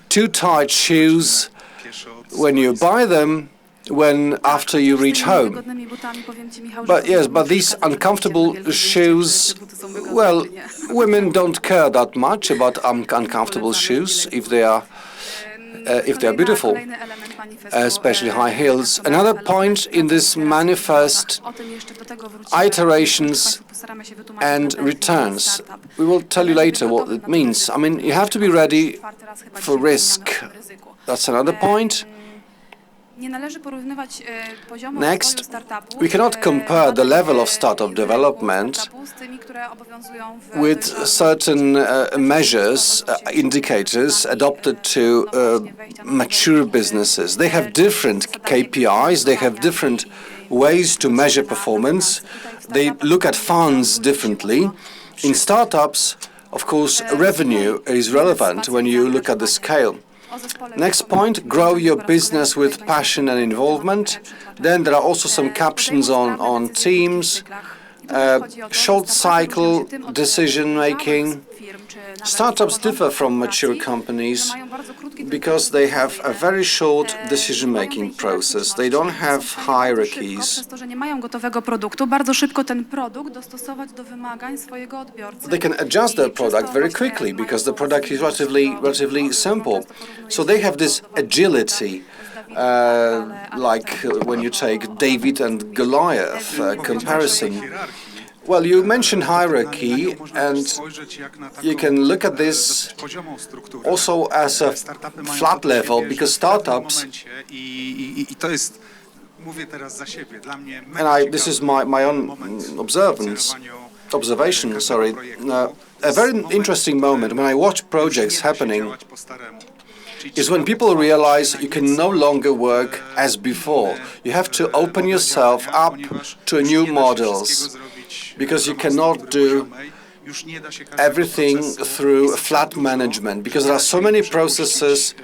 too tight shoes when you buy them after you reach home. But yes, but these uncomfortable shoes, well, women don't care that much about uncomfortable shoes if they are beautiful, especially high heels. Another point in this manifest, iterations and returns. We will tell you later what it means. I mean, you have to be ready for risk. That's another point. Next, we cannot compare the level of startup development with certain measures, indicators adopted to mature businesses. They have different KPIs, they have different ways to measure performance, they look at funds differently. In startups, Of course, revenue is relevant when you look at the scale. Next point, grow your business with passion and involvement. Then there are also some captions on teams, short cycle decision making. Startups differ from mature companies because they have a very short decision-making process. They don't have hierarchies. Przez to, że nie mają gotowego produktu, bardzo szybko ten produkt dostosować do wymagań swojego odbiorcy. They can adjust their product very quickly because the product is relatively simple. So they have this agility, like when you take David and Goliath comparison. Well, you mentioned hierarchy, and you can look at this also as a flat level, because startups, and this is my own observation, a very interesting moment when I watch projects happening is when people realize you can no longer work as before. You have to open yourself up to new models, because you cannot do everything through flat management, because there are so many processes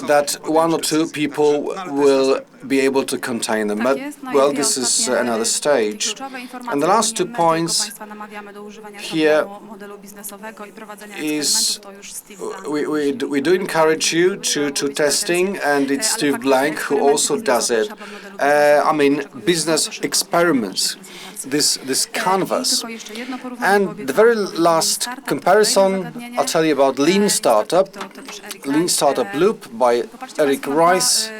that one or two people will be able to contain them. But, well, this is another stage. And the last 2 points here is we do encourage you to testing, and it's Steve Blank who also does it. I mean, business experiments, this canvas. And the very last comparison, I'll tell you about Lean Startup Loop by Eric Rice.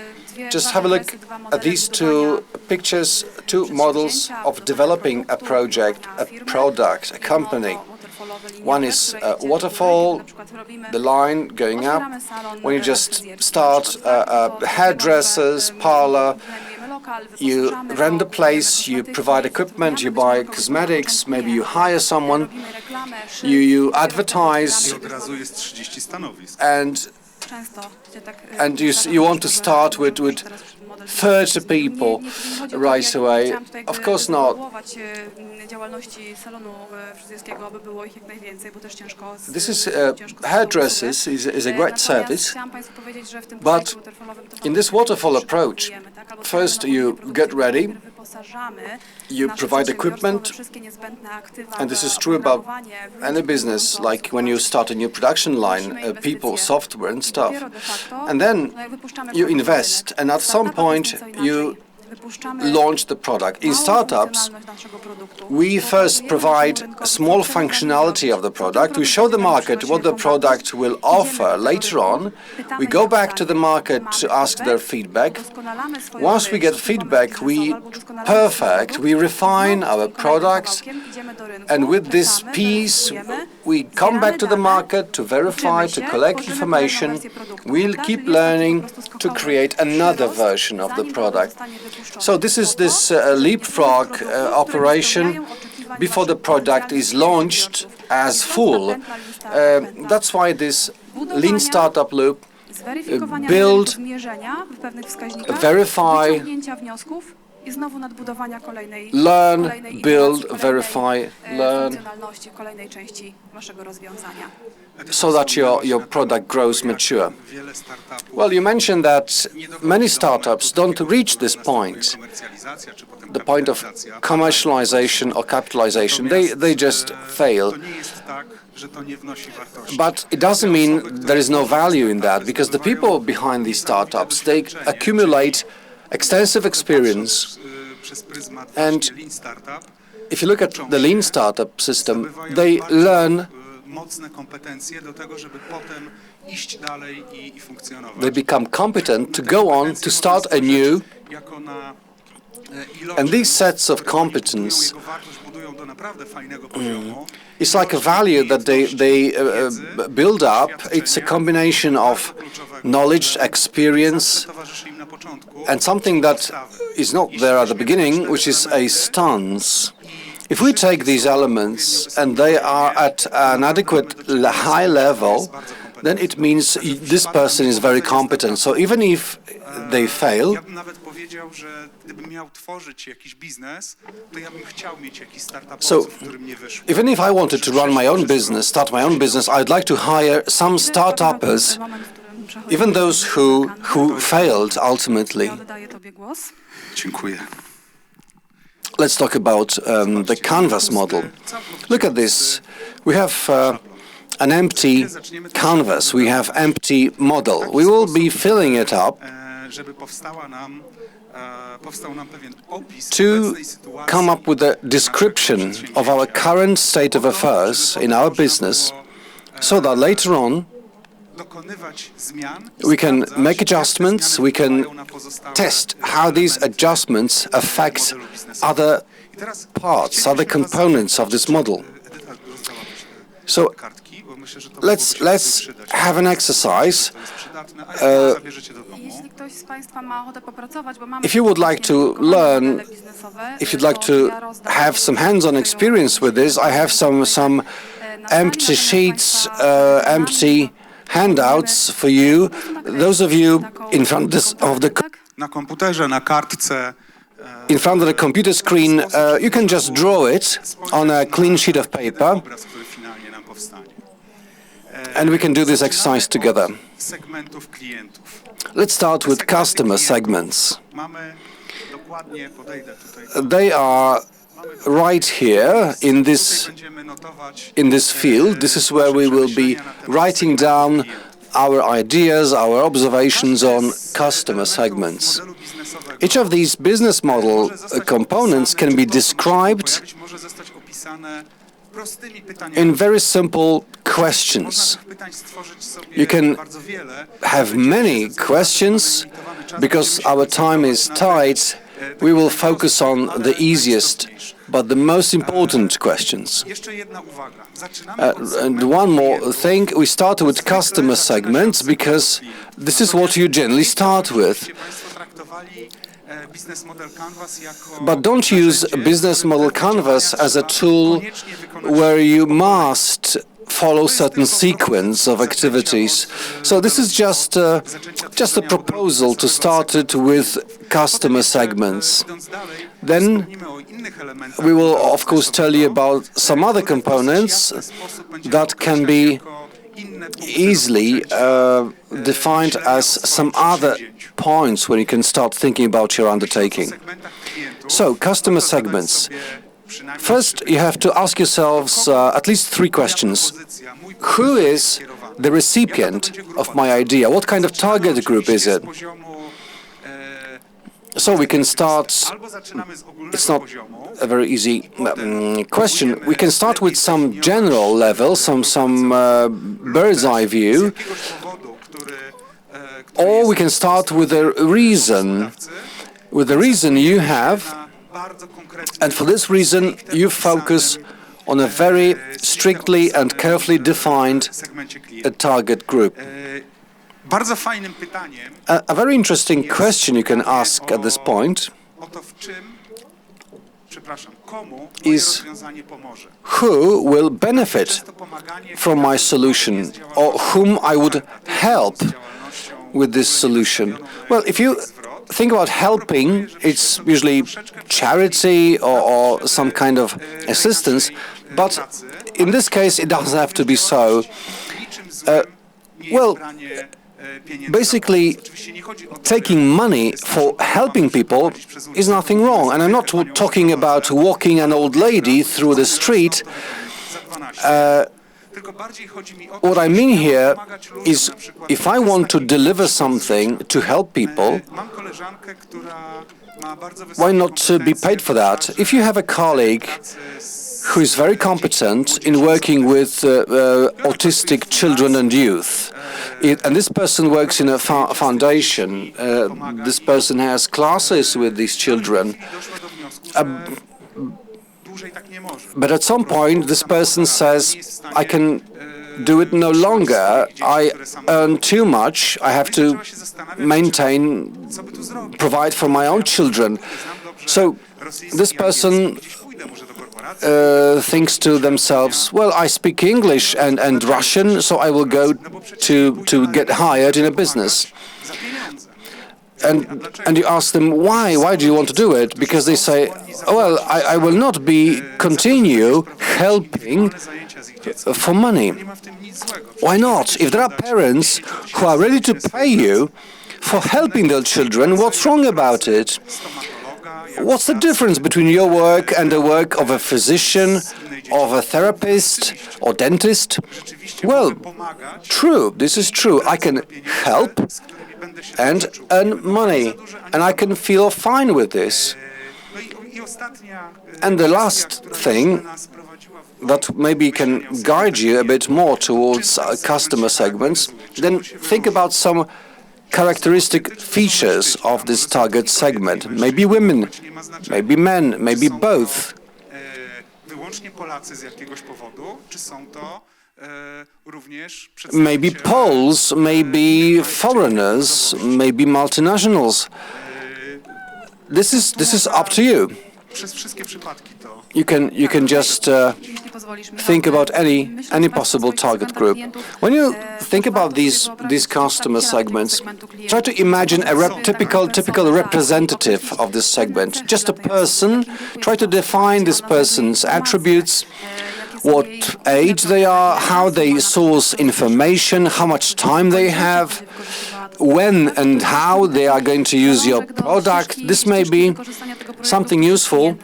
Just have a look at these two pictures, two models of developing a project, a product, a company. One is waterfall, the line going up, when you just start hairdressers, parlor, you rent the place, you provide equipment, you buy cosmetics, maybe you hire someone, you advertise, and you want to start with 30 people right away. Of course not. This is hairdressers is a great service, but in this waterfall approach, first you get ready, you provide equipment, and this is true about any business, like when you start a new production line, people, software and stuff. And then you invest, and at some point you launch the product. In startups, we first provide a small functionality of the product. We show the market what the product will offer. Later on, we go back to the market to ask their feedback. Once we get feedback, we refine our product, and with this piece, we come back to the market to verify, to collect information. We'll keep learning to create another version of the product. So this is this leapfrog operation before the product is launched as full. That's why this Lean Startup Loop, build, verify, learn, build, verify, learn, so that your product grows mature. Well, you mentioned that many startups don't reach this point, the point of commercialization or capitalization. They just fail. But it doesn't mean there is no value in that, because the people behind these startups, they accumulate extensive experience, and if you look at the Lean Startup system, they learn, they become competent to go on to start anew, and these sets of competence, it's like a value that they build up. It's a combination of knowledge, experience, and something that is not there at the beginning, which is a stance. If we take these elements and they are at an adequate high level, then it means this person is very competent. So even if they fail, Ja bym nawet powiedział, że gdybym miał tworzyć jakiś biznes, to ja bym chciał mieć jakiś startupowców, którym nie wyszło. even if I wanted to run my own business, start my own business, I'd like to hire some startuppers, even those who failed ultimately. Oddaję tobie głos. Dziękuję. Let's talk about the canvas model. Look at this. We have an empty canvas. We have empty model. We will be filling it up Żeby powstał nam pewien opis to obecnej sytuacji. come up with a description of our current state of affairs in our business, so that later on Dokonywać zmian, we can sprawdzać, make jak te adjustments, zmiany we can wpływają na pozostałe test how these adjustments affect modelu biznesowego. other I teraz parts, chcielibyśmy other was components of this model. Edyta, dostałabyś te So kartki, bo myślę, że to mogłoby się let's przydać. have an exercise. To jest przydatne, a jak zabierzecie do domu? Jeśli ktoś z Państwa ma ochotę popracować, bo mamy... If you would like to learn, if you'd like to have some hands-on experience with this, I have some empty sheets, empty handouts for you. Those of you in front Na komputerze, na kartce. in front of the computer screen, you can just draw it on a clean sheet of paper, Obraz, który finalnie nam powstanie. and we can do this exercise together. Segmentów klientów. Let's start with customer segments. Mamy dokładnie, podejdę tutaj. They are right here in this Będziemy notować field. This is where we will be writing down our ideas, our observations on customer segments. modelu biznesowego. Each of these business model components can be described Może zostać opisane prostymi pytaniami. in very simple questions. Można tych pytań stworzyć sobie You can bardzo wiele. have many questions. Because our time is tight, we will focus on the easiest but the most important questions. Jeszcze jedna uwaga. Zaczynamy od And one more thing, we start with customer segments because this is what you generally start with. Państwo traktowali business model Canvas jako But don't use business model Canvas as a tool where you must follow certain sequence of activities. So this is just a proposal to start it with customer segments. Then we will of course tell you about some other components that can be easily defined as some other points when you can start thinking about your undertaking. So, customer segments. First, you have to ask yourselves at least 3 questions. Who is the recipient of my idea? What kind of target group is it? So we can start. It's not a very easy question. We can start with some general level, some bird's eye view, or we can start with a reason. With the reason you have, and for this reason you focus on a very strictly and carefully defined target group. Bardzo fajnym pytaniem A very interesting question you can ask at this point o to, w czym, komu is rozwiązanie pomoże. who will benefit To pomaganie from my solution, or whom I would help with this solution. Well, if you think about helping, it's usually charity or some kind of assistance, but in this case it doesn't have to be so. Well, basically, taking money for helping people is nothing wrong. And I'm not talking about walking an old lady through the street. What I mean here is, if I want to deliver something to help people, why not be paid for that? If you have a colleague who is very competent in working with autistic children and youth, and this person works in a foundation, this person has classes with these children, but at some point this person says, I can do it no longer, I earn too much, I have to provide for my own children. So this person thinks to themselves, well, I speak English and Russian, so I will go to get hired in a business. And you ask them, why? Why do you want to do it? Because they say, well, I will not continue helping for money. Why not? If there are parents who are ready to pay you for helping their children, what's wrong about it? What's the difference between your work and the work of a physician, of a therapist or dentist? Well, true, this is true. I can help and earn money, and I can feel fine with this. And the last thing that maybe can guide you a bit more towards customer segments, then think about some characteristic features of this target segment. Maybe women, maybe men, maybe both. Maybe Poles, maybe foreigners, maybe multinationals. This is up to you. You can just think about any possible target group. When you think about these customer segments, try to imagine a typical representative of this segment. Just a person. Try to define this person's attributes, what age they are, how they source information, how much time they have, when and how they are going to use your product. This may be something useful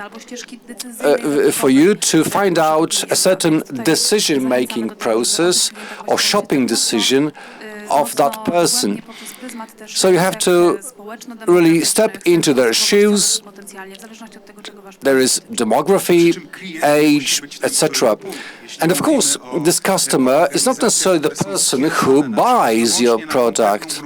for you to find out a certain decision-making process or shopping decision of that person. So you have to really step into their shoes. There is demography, age, etc. And of course, this customer is not necessarily the person who buys your product.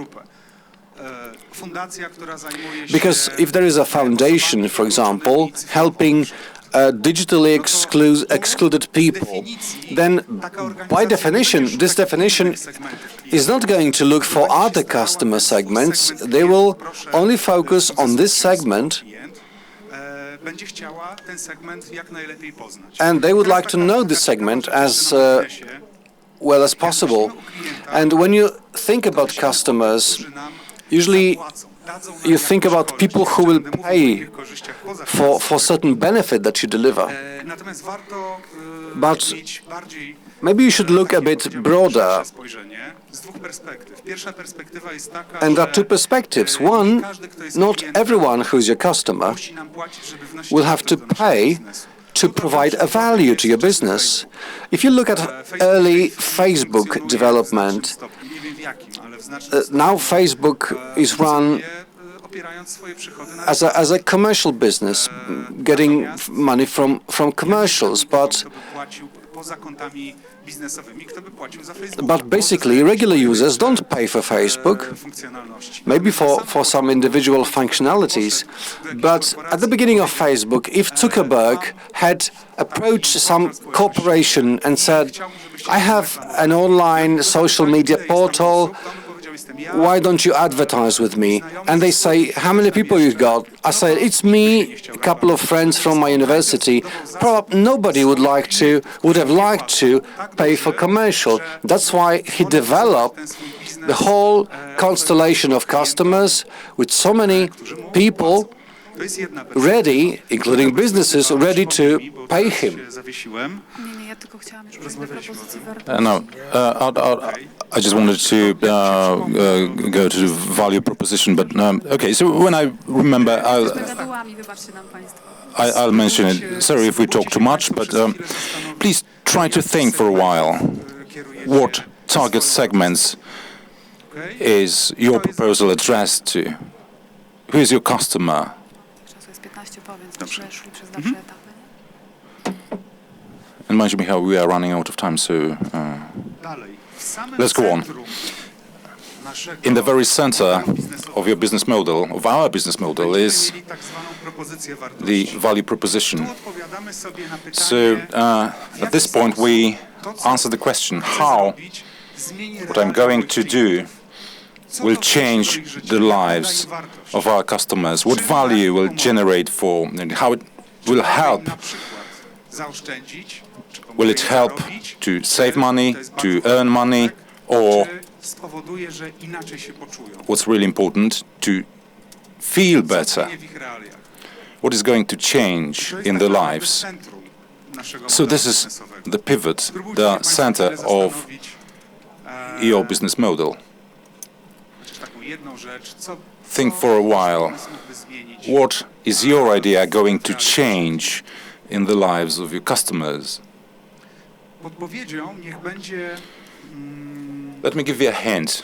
Because if there is a foundation, for example, helping digitally excluded people, then by definition, this definition is not going to look for other customer segments. They will only focus on this segment, and they would like to know this segment as well as possible. And when you think about customers, usually you think about people who will pay for certain benefit that you deliver. But maybe you should look a bit broader. And there are two perspectives. One, not everyone who is your customer will have to pay to provide a value to your business. If you look at early Facebook development, now Facebook is run as a commercial business, getting money from commercials, but basically regular users don't pay for Facebook, maybe for some individual functionalities. But at the beginning of Facebook, if Zuckerberg had approached some corporation and said, I have an online social media portal, why don't you advertise with me? And they say, how many people you got? I say, it's me, a couple of friends from my university. Probably nobody would have liked to pay for commercial. That's why he developed the whole constellation of customers with so many people ready, including businesses, ready to pay him. I just wanted to go to the value proposition, but okay. So when I remember, I'll mention it. Sorry if we talk too much, but please try to think for a while. What target segments is your proposal addressed to? Who is your customer? And mind you, Michał, we are running out of time, so let's go on. In the very center of your business model, of our business model, is the value proposition. So at this point, we answer the question, how what I'm going to do will change the lives of our customers, what value will generate for, and how it will help zaoszczędzić? Czy Will it pomoże jej help zarobić? to save money, To jest to bardzo earn ważny money, aspekt. or Czy spowoduje, że inaczej się poczują? what's really important, to feel Co better? zmieni w ich realiach? What is going to change To jest in tak their naprawdę lives? centrum naszego So modelu this is biznesowego. the pivot, Spróbujcie the się państwo center chwilę of zastanowić, your business model. chociaż taką jedną rzecz, Think for a while. pomysł mógłby zmienić What is your idea going to change in the lives of your customers? Podpowiedzią niech będzie Let me give you a hint.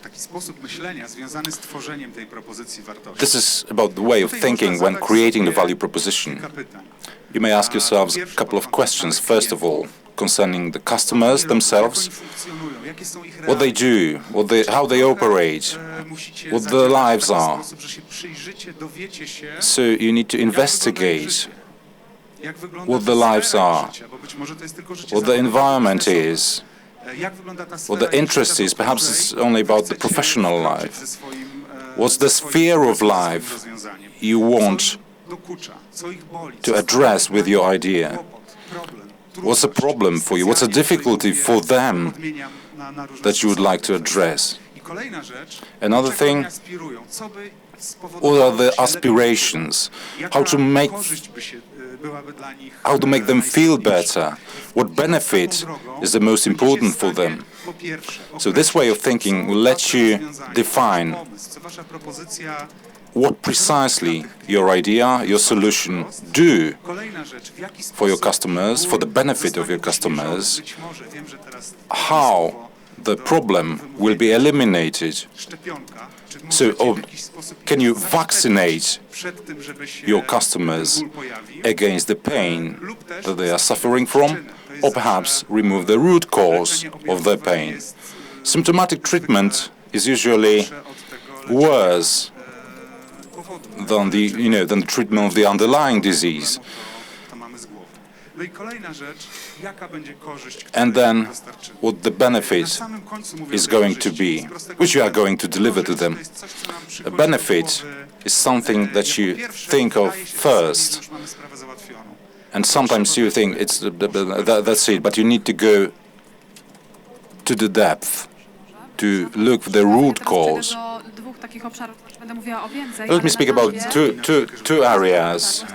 taki sposób myślenia związany z tworzeniem tej propozycji wartości. This is about the way of Tutaj thinking można when zadać creating the sobie value proposition. kilka pytań. You may ask yourselves a couple of questions, first of all, concerning the customers themselves, Jak oni funkcjonują, jakie są ich what they realia. do, how they operate, Musicie what their zadziałać w lives taki are. sposób, że się przyjrzycie, dowiecie się, So you need to jak wygląda ich investigate życie, jak wygląda what the ta lives sfera ich are, życia, bo być może to jest tylko życie what the zawodowe, environment biznesowe. is, Jak wygląda ta what sfera the ich interest życia, is. do Perhaps której it's only about the chcecie professional wkroczyć life. ze swoim, What's ze the swoim sphere of pomysłem, ze swoim life rozwiązaniem. you want Co im dokucza, co ich boli, to co address stawia with your na idea? kłopot, problem, What's a trudność, problem for you? What's a specjalnie difficulty tutaj for mówię, them odmieniam na różne that you would sposoby like to tych kwestii. address? I kolejna rzecz, Another do czego oni thing, aspirują, co by what spowodowało, are their że się lepiej aspirations? czują? How to make, korzyść by się, byłaby dla nich, how to make them feel najistotniejsza? better? What benefit is the most important for them? Po pierwsze, So this way of thinking will let you define co wasza propozycja. what precisely your idea, your solution do Kolejna rzecz, w jaki for your sposób customers, for the benefit of your customers, być może, wiem, że teraz how the problem will be eliminated. szczepionka, czy So, możecie w jakiś sposób can you zaszczepić vaccinate przed tym, żeby się your customers ból pojawił, against the pain lub też that they are suffering from, przyczynę. To jest or perhaps remove the root cause leczenie of their objawowe pain? jest, Symptomatic treatment is usually lepsze od tego leczenia, worse powodu. than the treatment of the underlying disease. To mamy z głowy. No i kolejna rzecz, jaka będzie korzyść, And którą then dostarczymy. what the Na benefit samym końcu mówię is o tej going to korzyści. be, Z prostego which you are powodu. going to deliver to them. To jest coś, co nam A przychodzi do benefit głowy, is something that jako you pierwsze, think of wydaje się czasami, że first, już mamy sprawę załatwioną. and sometimes you think that's it, but you need to go to the depth, to look for the root cause. Do dwóch takich obszarów będę mówiła o więcej. Let me speak about two areas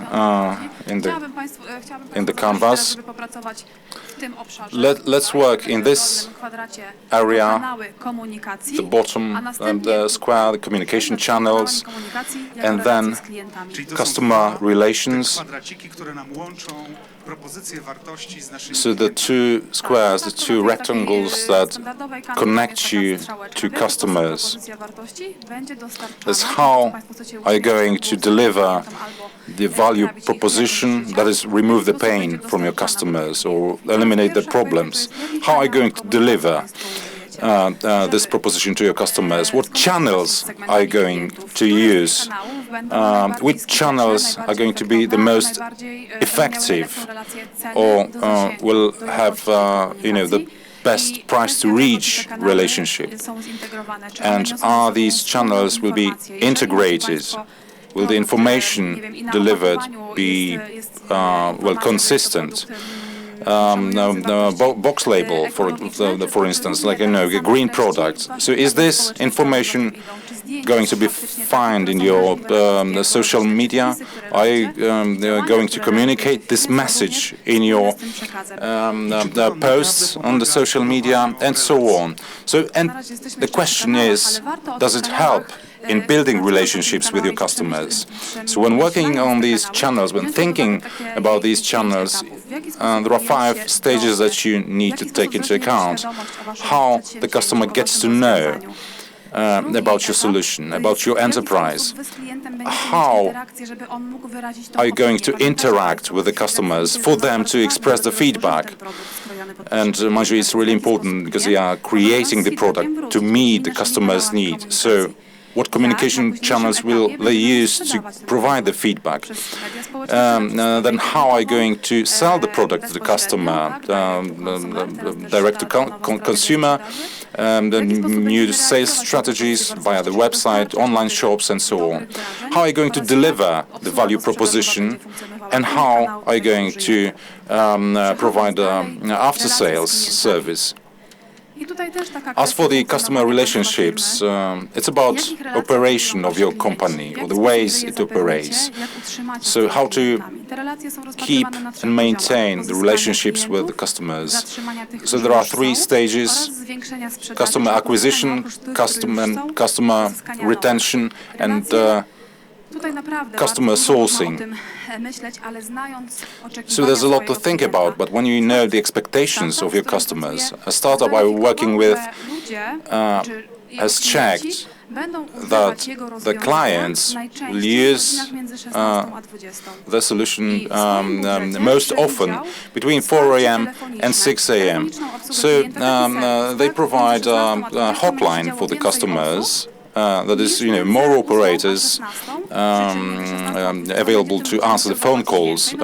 in the canvas. Żeby popracować w tym obszarze. Let's work in this dolnym kwadracie area, kanały komunikacji, the bottom a następnie the square, the communication channels, komunikacji, jak and relacje then z klientami. Czyli to customer są te relations. kwadraciki, które nam łączą propozycje wartości z naszymi So the two squares, the two rectangles that connect you to customers. That's how are you going to deliver the value proposition, that is, remove the pain from your customers or eliminate the problems. How are you going to deliver this proposition to your customers? What channels are you going to use? Which channels are going to be the most effective or will have the best price to reach relationship? And are these channels will be integrated? Will the information delivered be consistent? Box label, for instance, like a green product. So is this information going to be found in your social media? Are you going to communicate this message in your posts on the social media and so on? So, and the question is, does it help in building relationships with your customers? So when working on these channels, when thinking about these channels, there are 5 stages that you need to take into account. How the customer gets to know about your solution, about your enterprise. How are you going to interact with the customers for them to express the feedback? And mind you, it's really important because they are creating the product to meet the customer's need. So what communication channels will they use to provide the feedback? Then how are you going to sell the product to the customer, direct to consumer, the new sales strategies via the website, online shops, and so on? How are you going to deliver the value proposition And how are you going to provide after-sales service? As for the customer relationships, it's about operation of your company or the ways it operates. So how to keep and maintain the relationships with the customers. So there are 3 stages: customer acquisition, customer retention, and customer sourcing. So there's a lot to think about, but when you know the expectations of your customers, a startup I'm working with has checked that the clients use the solution most often between 4 a.m. and 6 a.m. So they provide a hotline for the customers. That is, more operators available to answer the phone calls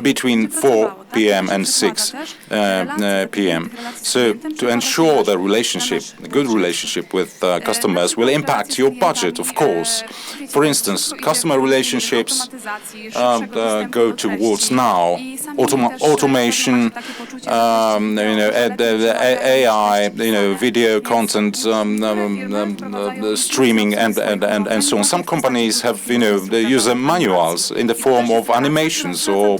between 4 p.m. and 6 p.m. So to ensure the relationship, a good relationship with customers will impact your budget, of course. For instance, customer relationships go towards now automation, AI, video content, streaming, and so on. Some companies have, the user manuals in the form of animations or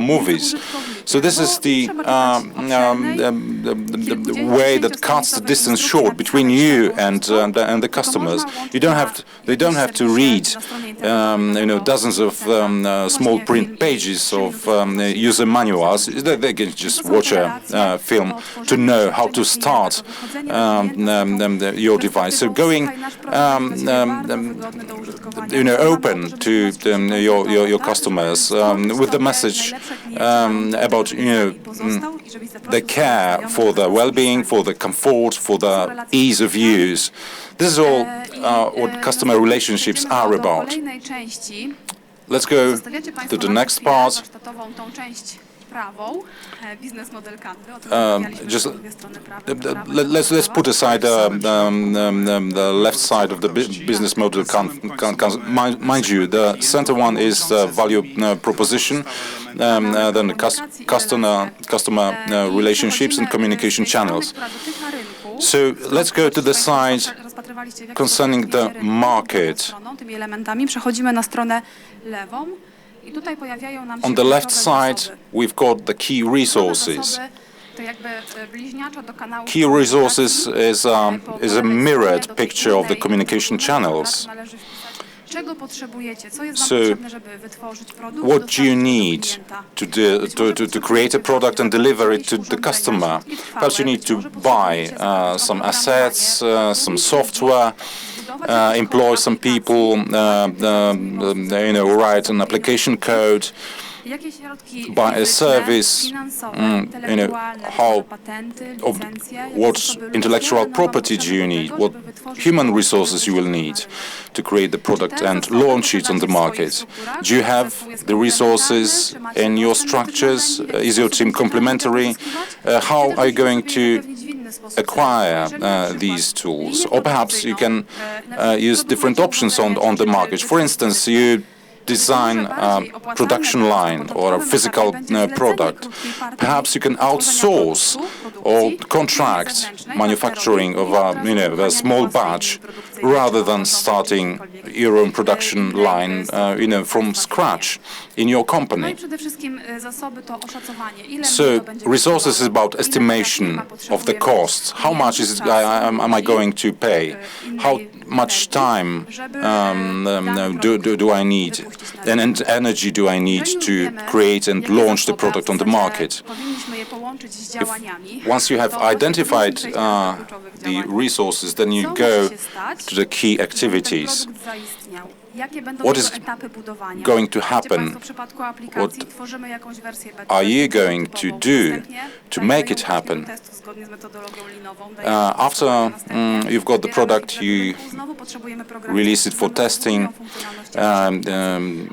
movies. So this is the way that cuts the distance short between you and the customers. They don't have to read, dozens of small print pages of user manuals. They can just watch a film to know how to start your device. So going, open to your customers with the message about the care for the well-being, for the comfort, for the ease of use. This is all what customer relationships are about. Let's go to the next part. Let's put aside the left side of the business model. Mind you, the center one is the value proposition, then the customer relationships and communication channels. So let's go to the side concerning the market. On the left side, we've got the key resources. Key resources is a mirrored picture of the communication channels. So, what do you need to create a product and deliver it to the customer? Perhaps you need to buy some assets, some software, employ some people, write an application code, buy a service, what intellectual property do you need, what human resources you will need to create the product and launch it on the market. Do you have the resources in your structures? Is your team complementary? How are you going to acquire these tools? Or perhaps you can use different options on the market. For instance, you design a production line or a physical product. Perhaps you can outsource or contract manufacturing of a small batch rather than starting your own production line from scratch in your company. So resources is about estimation of the costs. How much am I going to pay? How much time do I need? And energy do I need to create and launch the product on the market? Once you have identified the resources, then you go to the key activities. What is going to happen? What are you going to do to make it happen? After you've got the product, you release it for testing, then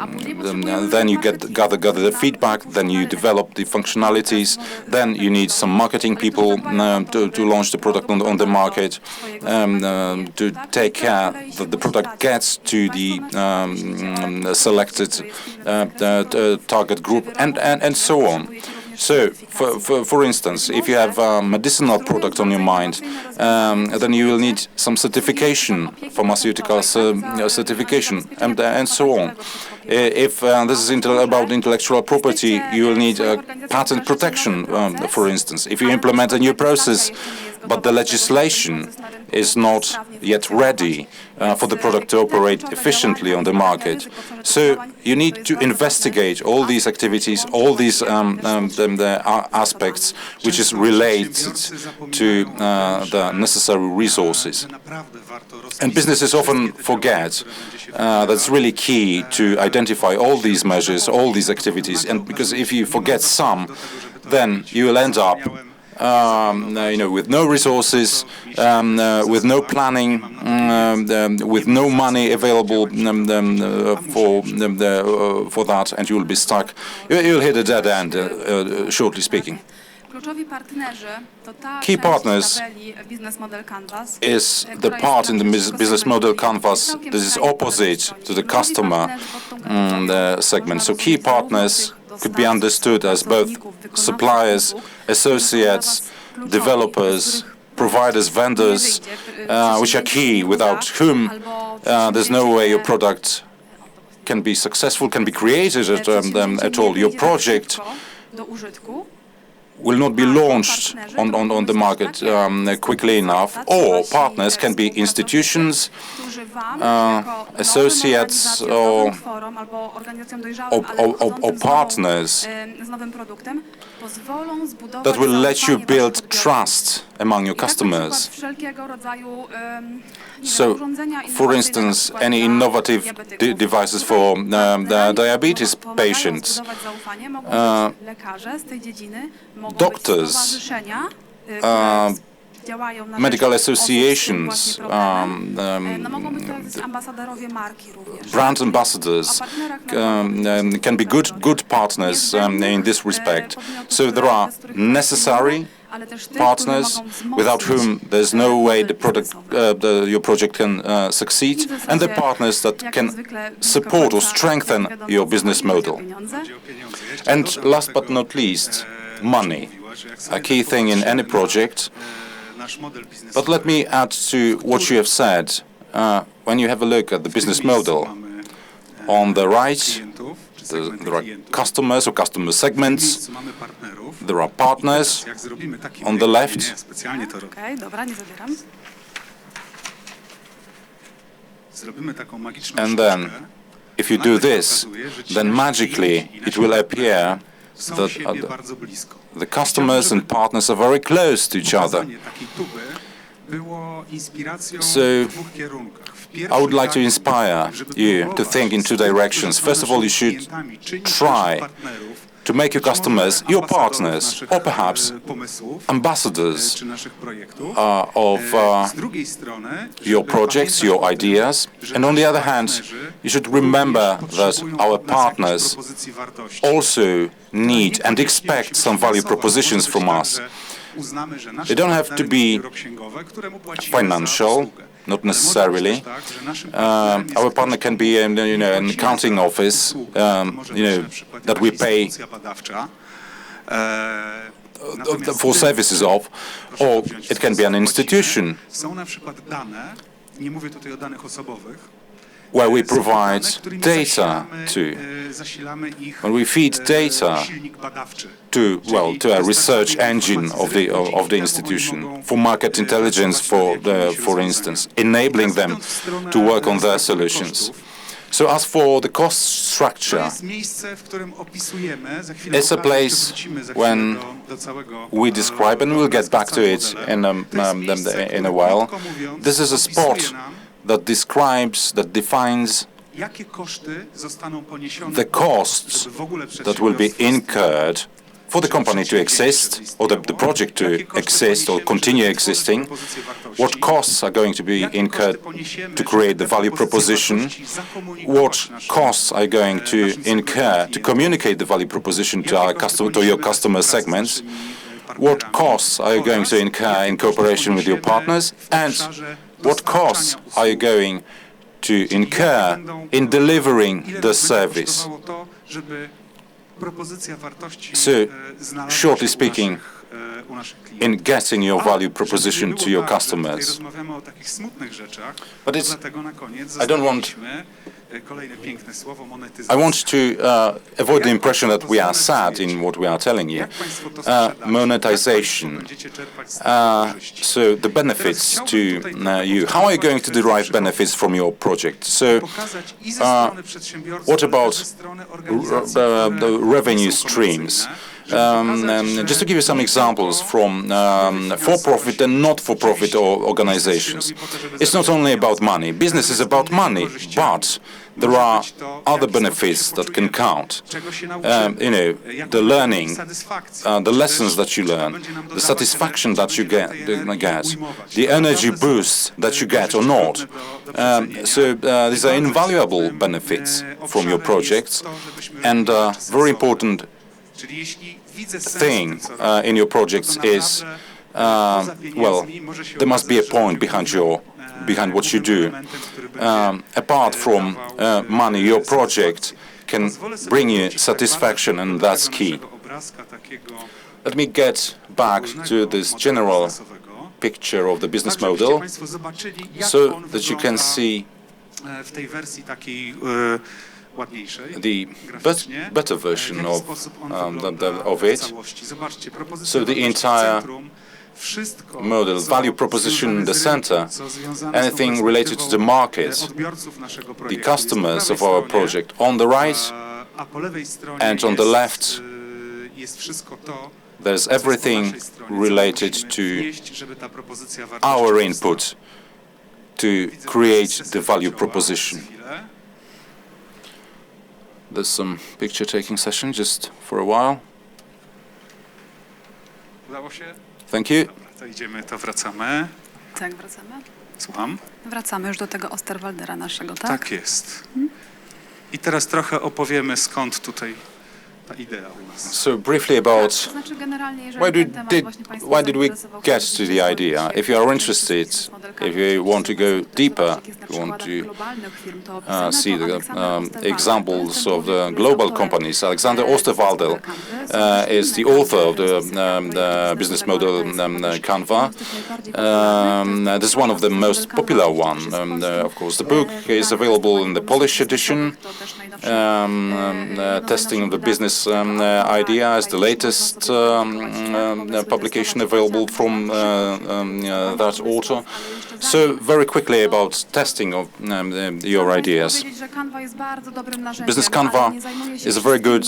you gather the feedback, then you develop the functionalities, then you need some marketing people to launch the product on the market, to take care that the product gets to the selected target group, and so on. So, for instance, if you have a medicinal product on your mind, then you will need some certification, pharmaceutical certification, and so on. If this is about intellectual property, you will need patent protection, for instance. If you implement a new process, but the legislation is not yet ready for the product to operate efficiently on the market. So you need to investigate all these activities, all these aspects which is related to the necessary resources. And businesses often forget that's really key to identify all these measures, all these activities, and because if you forget some, then you will end up with no resources, with no planning, with no money available for that, and you will be stuck. You'll hit a dead end, shortly speaking. Key partners is the part in the business model canvas that is opposite to the customer segment. So key partners could be understood as both suppliers, associates, developers, providers, vendors, which are key, without whom there's no way your product can be successful, can be created at all. Your project will not be launched on the market quickly enough, or partners can be institutions, associates, or partners that will let you build trust among your customers. So, for instance, any innovative devices for diabetes patients, doctors, medical associations, brand ambassadors can be good partners in this respect. So there are necessary partners without whom there's no way your project can succeed, and the partners that can support or strengthen your business model. And last but not least, money, a key thing in any project. But let me add to what you have said. When you have a look at the business model, on the right, there are customers or customer segments. There are partners on the left. And then, if you do this, then magically it will appear that the customers and partners are very close to each other. So I would like to inspire you to think in two directions. First of all, you should try to make your customers your partners, or perhaps ambassadors of your projects, your ideas. And on the other hand, you should remember that our partners also need and expect some value propositions from us. They don't have to be financial, not necessarily. Our partner can be an accounting office, that we pay for services of, or it can be an institution where we provide data to, when we feed data to a research engine of the institution for market intelligence, for instance, enabling them to work on their solutions. So as for the cost structure, it's a place when we describe, and we'll get back to it in a while. This is a spot that describes, that defines the costs that will be incurred for the company to exist, or the project to exist or continue existing, what costs are going to be incurred to create the value proposition, what costs are going to incur to communicate the value proposition to our customer, to your customer segments, what costs are you going to incur in cooperation with your partners, and what costs are you going to incur in delivering the service. So, shortly speaking, in getting your value proposition to your customers. But I don't want. I want to avoid the impression that we are sad in what we are telling you. Monetization. So the benefits to you. How are you going to derive benefits from your project? So what about the revenue streams? Just to give you some examples from for-profit and not-for-profit organizations. It's not only about money. Business is about money, but there are other benefits that can count. The learning, the lessons that you learn, the satisfaction that you get, the energy boost that you get or not. So these are invaluable benefits from your projects, and very important thing in your projects is, well, there must be a point behind what you do. Apart from money, your project can bring you satisfaction, and that's key. Let me get back to this general picture of the business model so that you can see the better version of it. So the entire model, value proposition in the center, anything related to the market, the customers of our project on the right, and on the left there's everything related to our input to create the value proposition. There's some picture-taking session just for a while. Thank you. Wracamy. Tak, wracamy. Słucham? Wracamy już do tego Osterwaldera naszego, tak? Tak jest. I teraz trochę opowiemy, skąd tutaj ta idea u nas. So briefly about Znaczy generalnie, jeżeli why ten temat właśnie Państwa why did we zainteresował, get chcielibyście to the zobaczyć, idea? If you are interested, if you want to go deeper, you want to see the examples of the global companies. Alexander Osterwalder is the author of the business model Canva. This is one of the most popular one. Of course, the book is available in the Polish edition. Testing of the business idea is the latest publication available from that author. So very quickly about testing of your ideas. Business Canva is a very good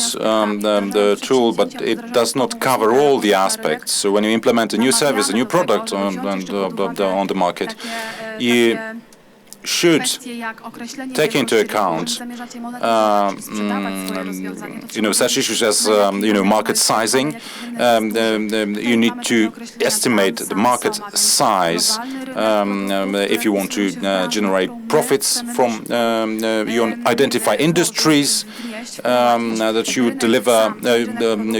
tool, but it does not cover all the aspects. So when you implement a new service, a new product on the market, you should take into account, such issues as, market sizing. You need to estimate the market size if you want to generate profits from. You identify industries that you deliver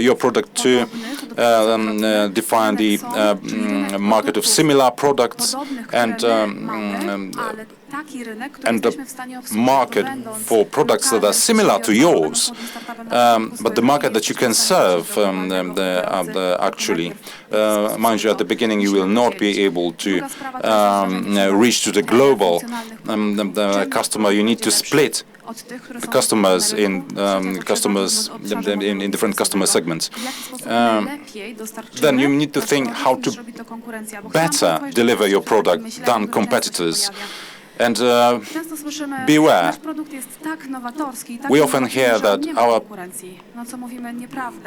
your product to. Define the market of similar products and the market for products that are similar to yours, but the market that you can serve actually, mind you, at the beginning you will not be able to reach to the global customer. You need to split the customers in different customer segments. Then you need to think how to better deliver your product than competitors. And beware, we often hear that our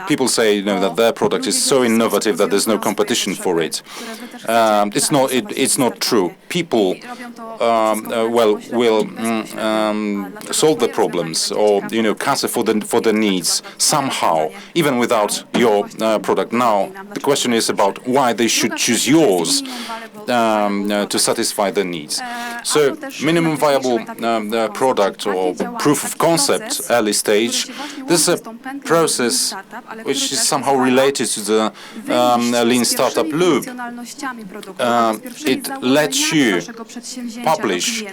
people say that their product is so innovative that there's no competition for it. It's not true. People will solve the problems or cater for the needs somehow, even without your product. Now the question is about why they should choose yours. to satisfy their needs. So minimum viable product or proof of concept early stage, this is a process which is somehow related to the lean startup loop. It lets you publish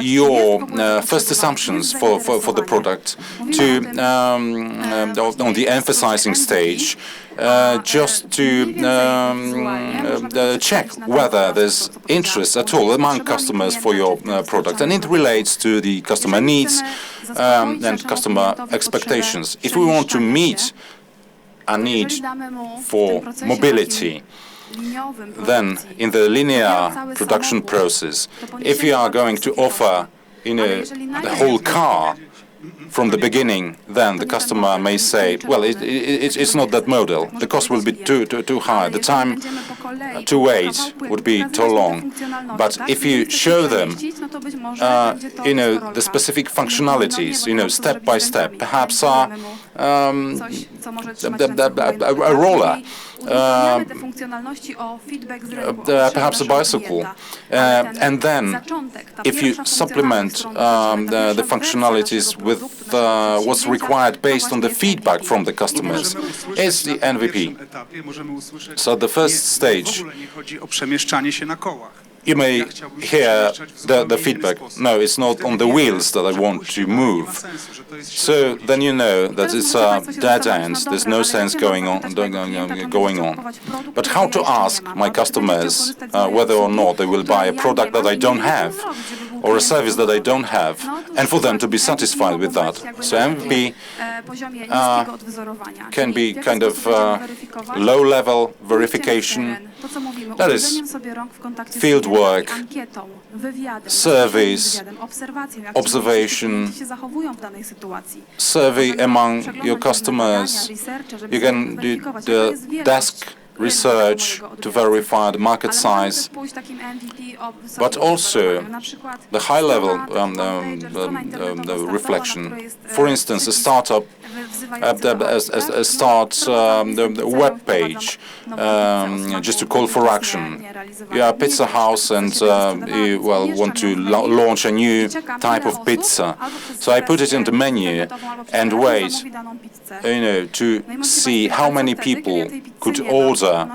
your first assumptions for the product to on the emphasizing stage, just to check whether there's interest at all among customers for your product, and it relates to the customer needs and customer expectations. If we want to meet a need for mobility, then in the linear production process, if you are going to offer the whole car from the beginning, then the customer may say, well, it's not that model. The cost will be too high. The time to wait would be too long. But if you show them, the specific functionalities, step by step, perhaps a roller, perhaps a bicycle, and then if you supplement the functionalities with what's required based on the feedback from the customers, it's the MVP. So the first stage, you may hear the feedback. No, it's not on the wheels that I want to move. So then you know that it's a dead end. There's no sense going on. But how to ask my customers whether or not they will buy a product that I don't have, or a service that I don't have, and for them to be satisfied with that. So MVP can be kind of low-level verification. That is field work, surveys, observation, survey among your customers. You can do the desk research to verify the market size, but also the high-level reflection. For instance, a startup starts the web page just to call for action. You are a pizza house and you want to launch a new type of pizza. So I put it in the menu and wait, to see how many people could order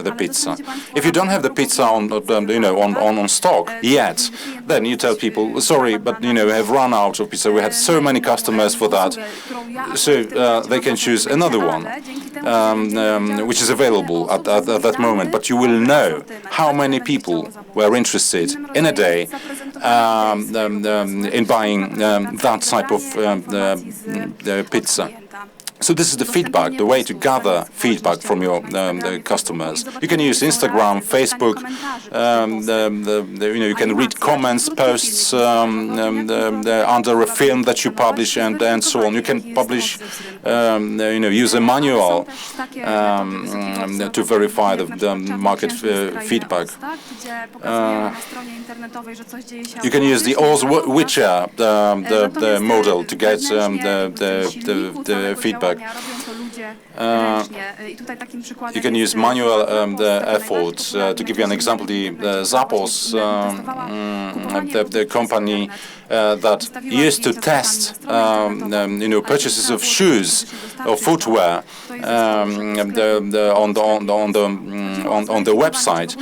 the pizza. If you don't have the pizza on stock yet, then you tell people, sorry, but we have run out of pizza. We had so many customers for that, so they can choose another one, which is available at that moment. But you will know how many people were interested in a day in buying that type of pizza. So this is the feedback, the way to gather feedback from your customers. You can use Instagram, Facebook. You can read comments, posts under a film that you publish, and so on. You can publish, use a manual to verify the market feedback. You can use the Witcher the model to get the feedback. You can use manual effort. To give you an example, the Zappos, the company that used to test purchases of shoes or footwear on the website.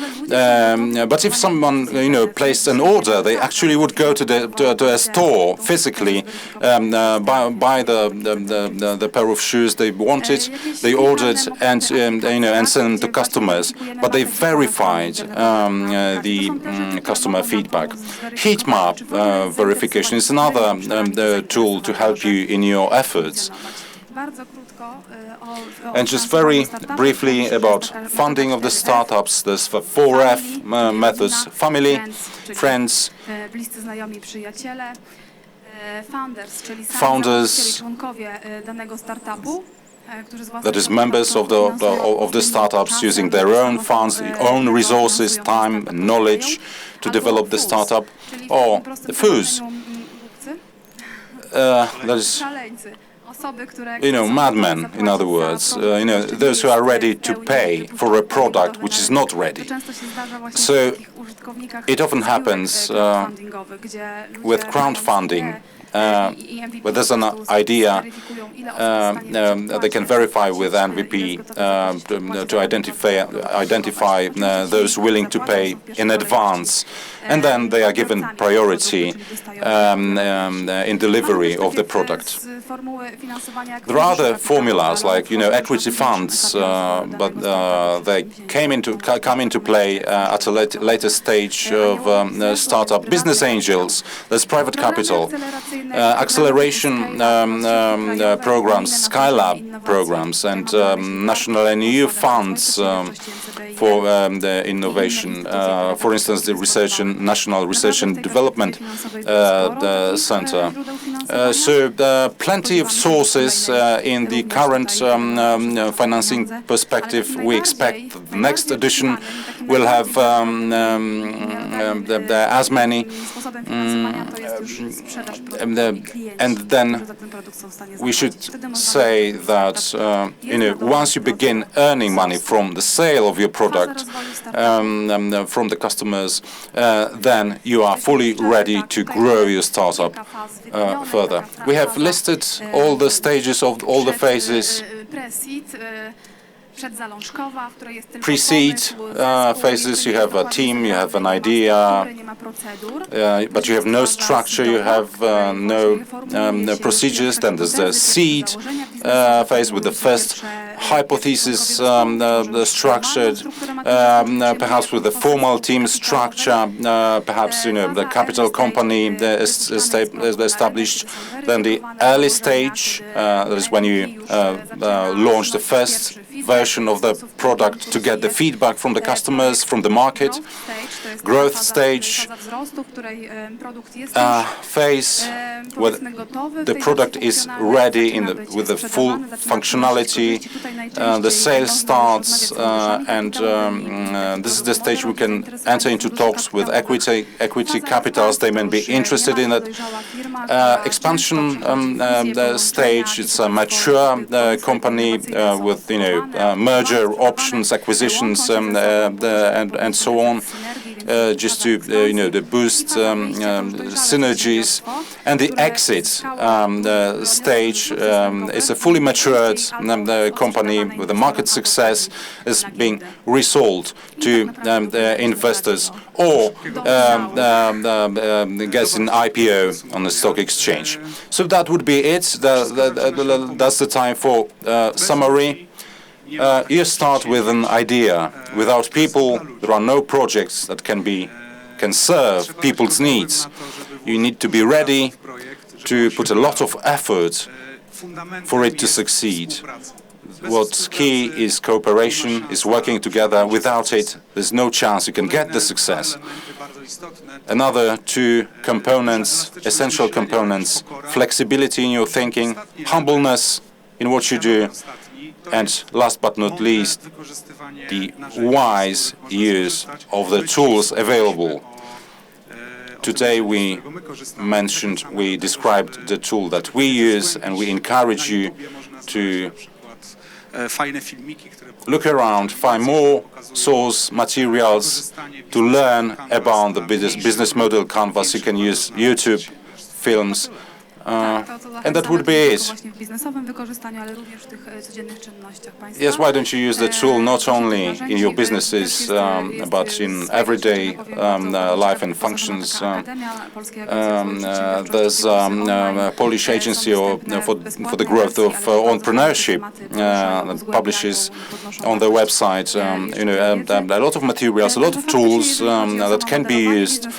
But if someone placed an order, they actually would go to a store physically, buy the pair of shoes they wanted, they ordered, and send them to customers. But they verified the customer feedback. Heat map verification is another tool to help you in your efforts. And just very briefly about funding of the startups, there's the 4F methods: family, friends, founders, that is members of the startups using their own funds, own resources, time, and knowledge to develop the startup, or the foos. That is Osoby, które madmen, in other words, those who are ready to pay for a product which is not ready. So it often happens with crowdfunding, where there's an idea, they can verify with MVP to identify those willing to pay in advance, and then they are given priority in delivery of the product. There are other formulas like equity funds, but they come into play at a later stage of startup. Business angels, there's private capital, acceleration programs, Skylab programs, and national and EU funds for the innovation. For instance, the National Research and Development Center. So plenty of sources in the current financing perspective. We expect the next edition will have as many, and then we should say that once you begin earning money from the sale of your product from the customers, then you are fully ready to grow your startup further. We have listed all the stages of all the phases. Pre-seed phases, you have a team, you have an idea, but you have no structure, you have no procedures. Then there's the seed phase with the first hypothesis structured, perhaps with a formal team structure, perhaps the capital company is established. Then the early stage, that is when you launch the first version of the product to get the feedback from the customers, from the market. Growth stage phase where the product is ready with the full functionality. The sales starts, and this is the stage we can enter into talks with equity capitals. They may be interested in it. Expansion stage, it's a mature company with merger options, acquisitions, and so on, just to boost synergies. And the exit stage is a fully matured company with a market success is being resold to investors or gets an IPO on the stock exchange. So that would be it. That's the time for summary. You start with an idea. Without people, there are no projects that can serve people's needs. You need to be ready to put a lot of effort for it to succeed. What's key is cooperation, is working together. Without it, there's no chance you can get the success. Another two components, essential components: flexibility in your thinking, humbleness in what you do, and last but not least, the wise use of the tools available. Today we described the tool that we use, and we encourage you to look around, find more source materials to learn about the business model canvas. You can use YouTube films. And that would be it. Yes, why don't you use the tool not only in your businesses, but in everyday life and functions? There's a Polish agency for the growth of entrepreneurship that publishes on their website a lot of materials, a lot of tools that can be used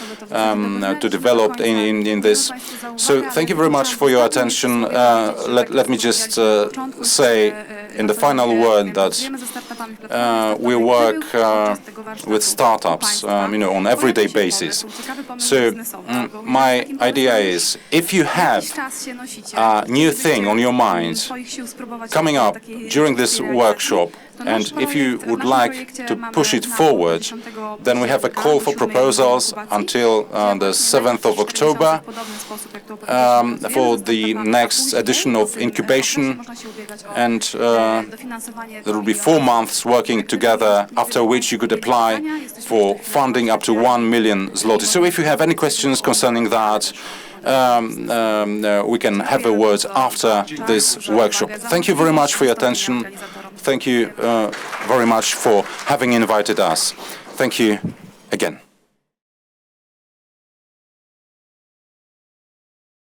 to develop in this. So thank you very much for your attention. Let me just say in the final word that we work with startups on everyday basis. So my idea is, if you have a new thing on your mind coming up during this workshop, And if you would like to push it forward, then we have a call for proposals until the 7th of October for the next edition of incubation, and there will be 4 months working together, after which you could apply for funding up to 1 million zloty. So if you have any questions concerning that, we can have a word after this workshop. Thank you very much for your attention. Thank you very much for having invited us. Thank you again.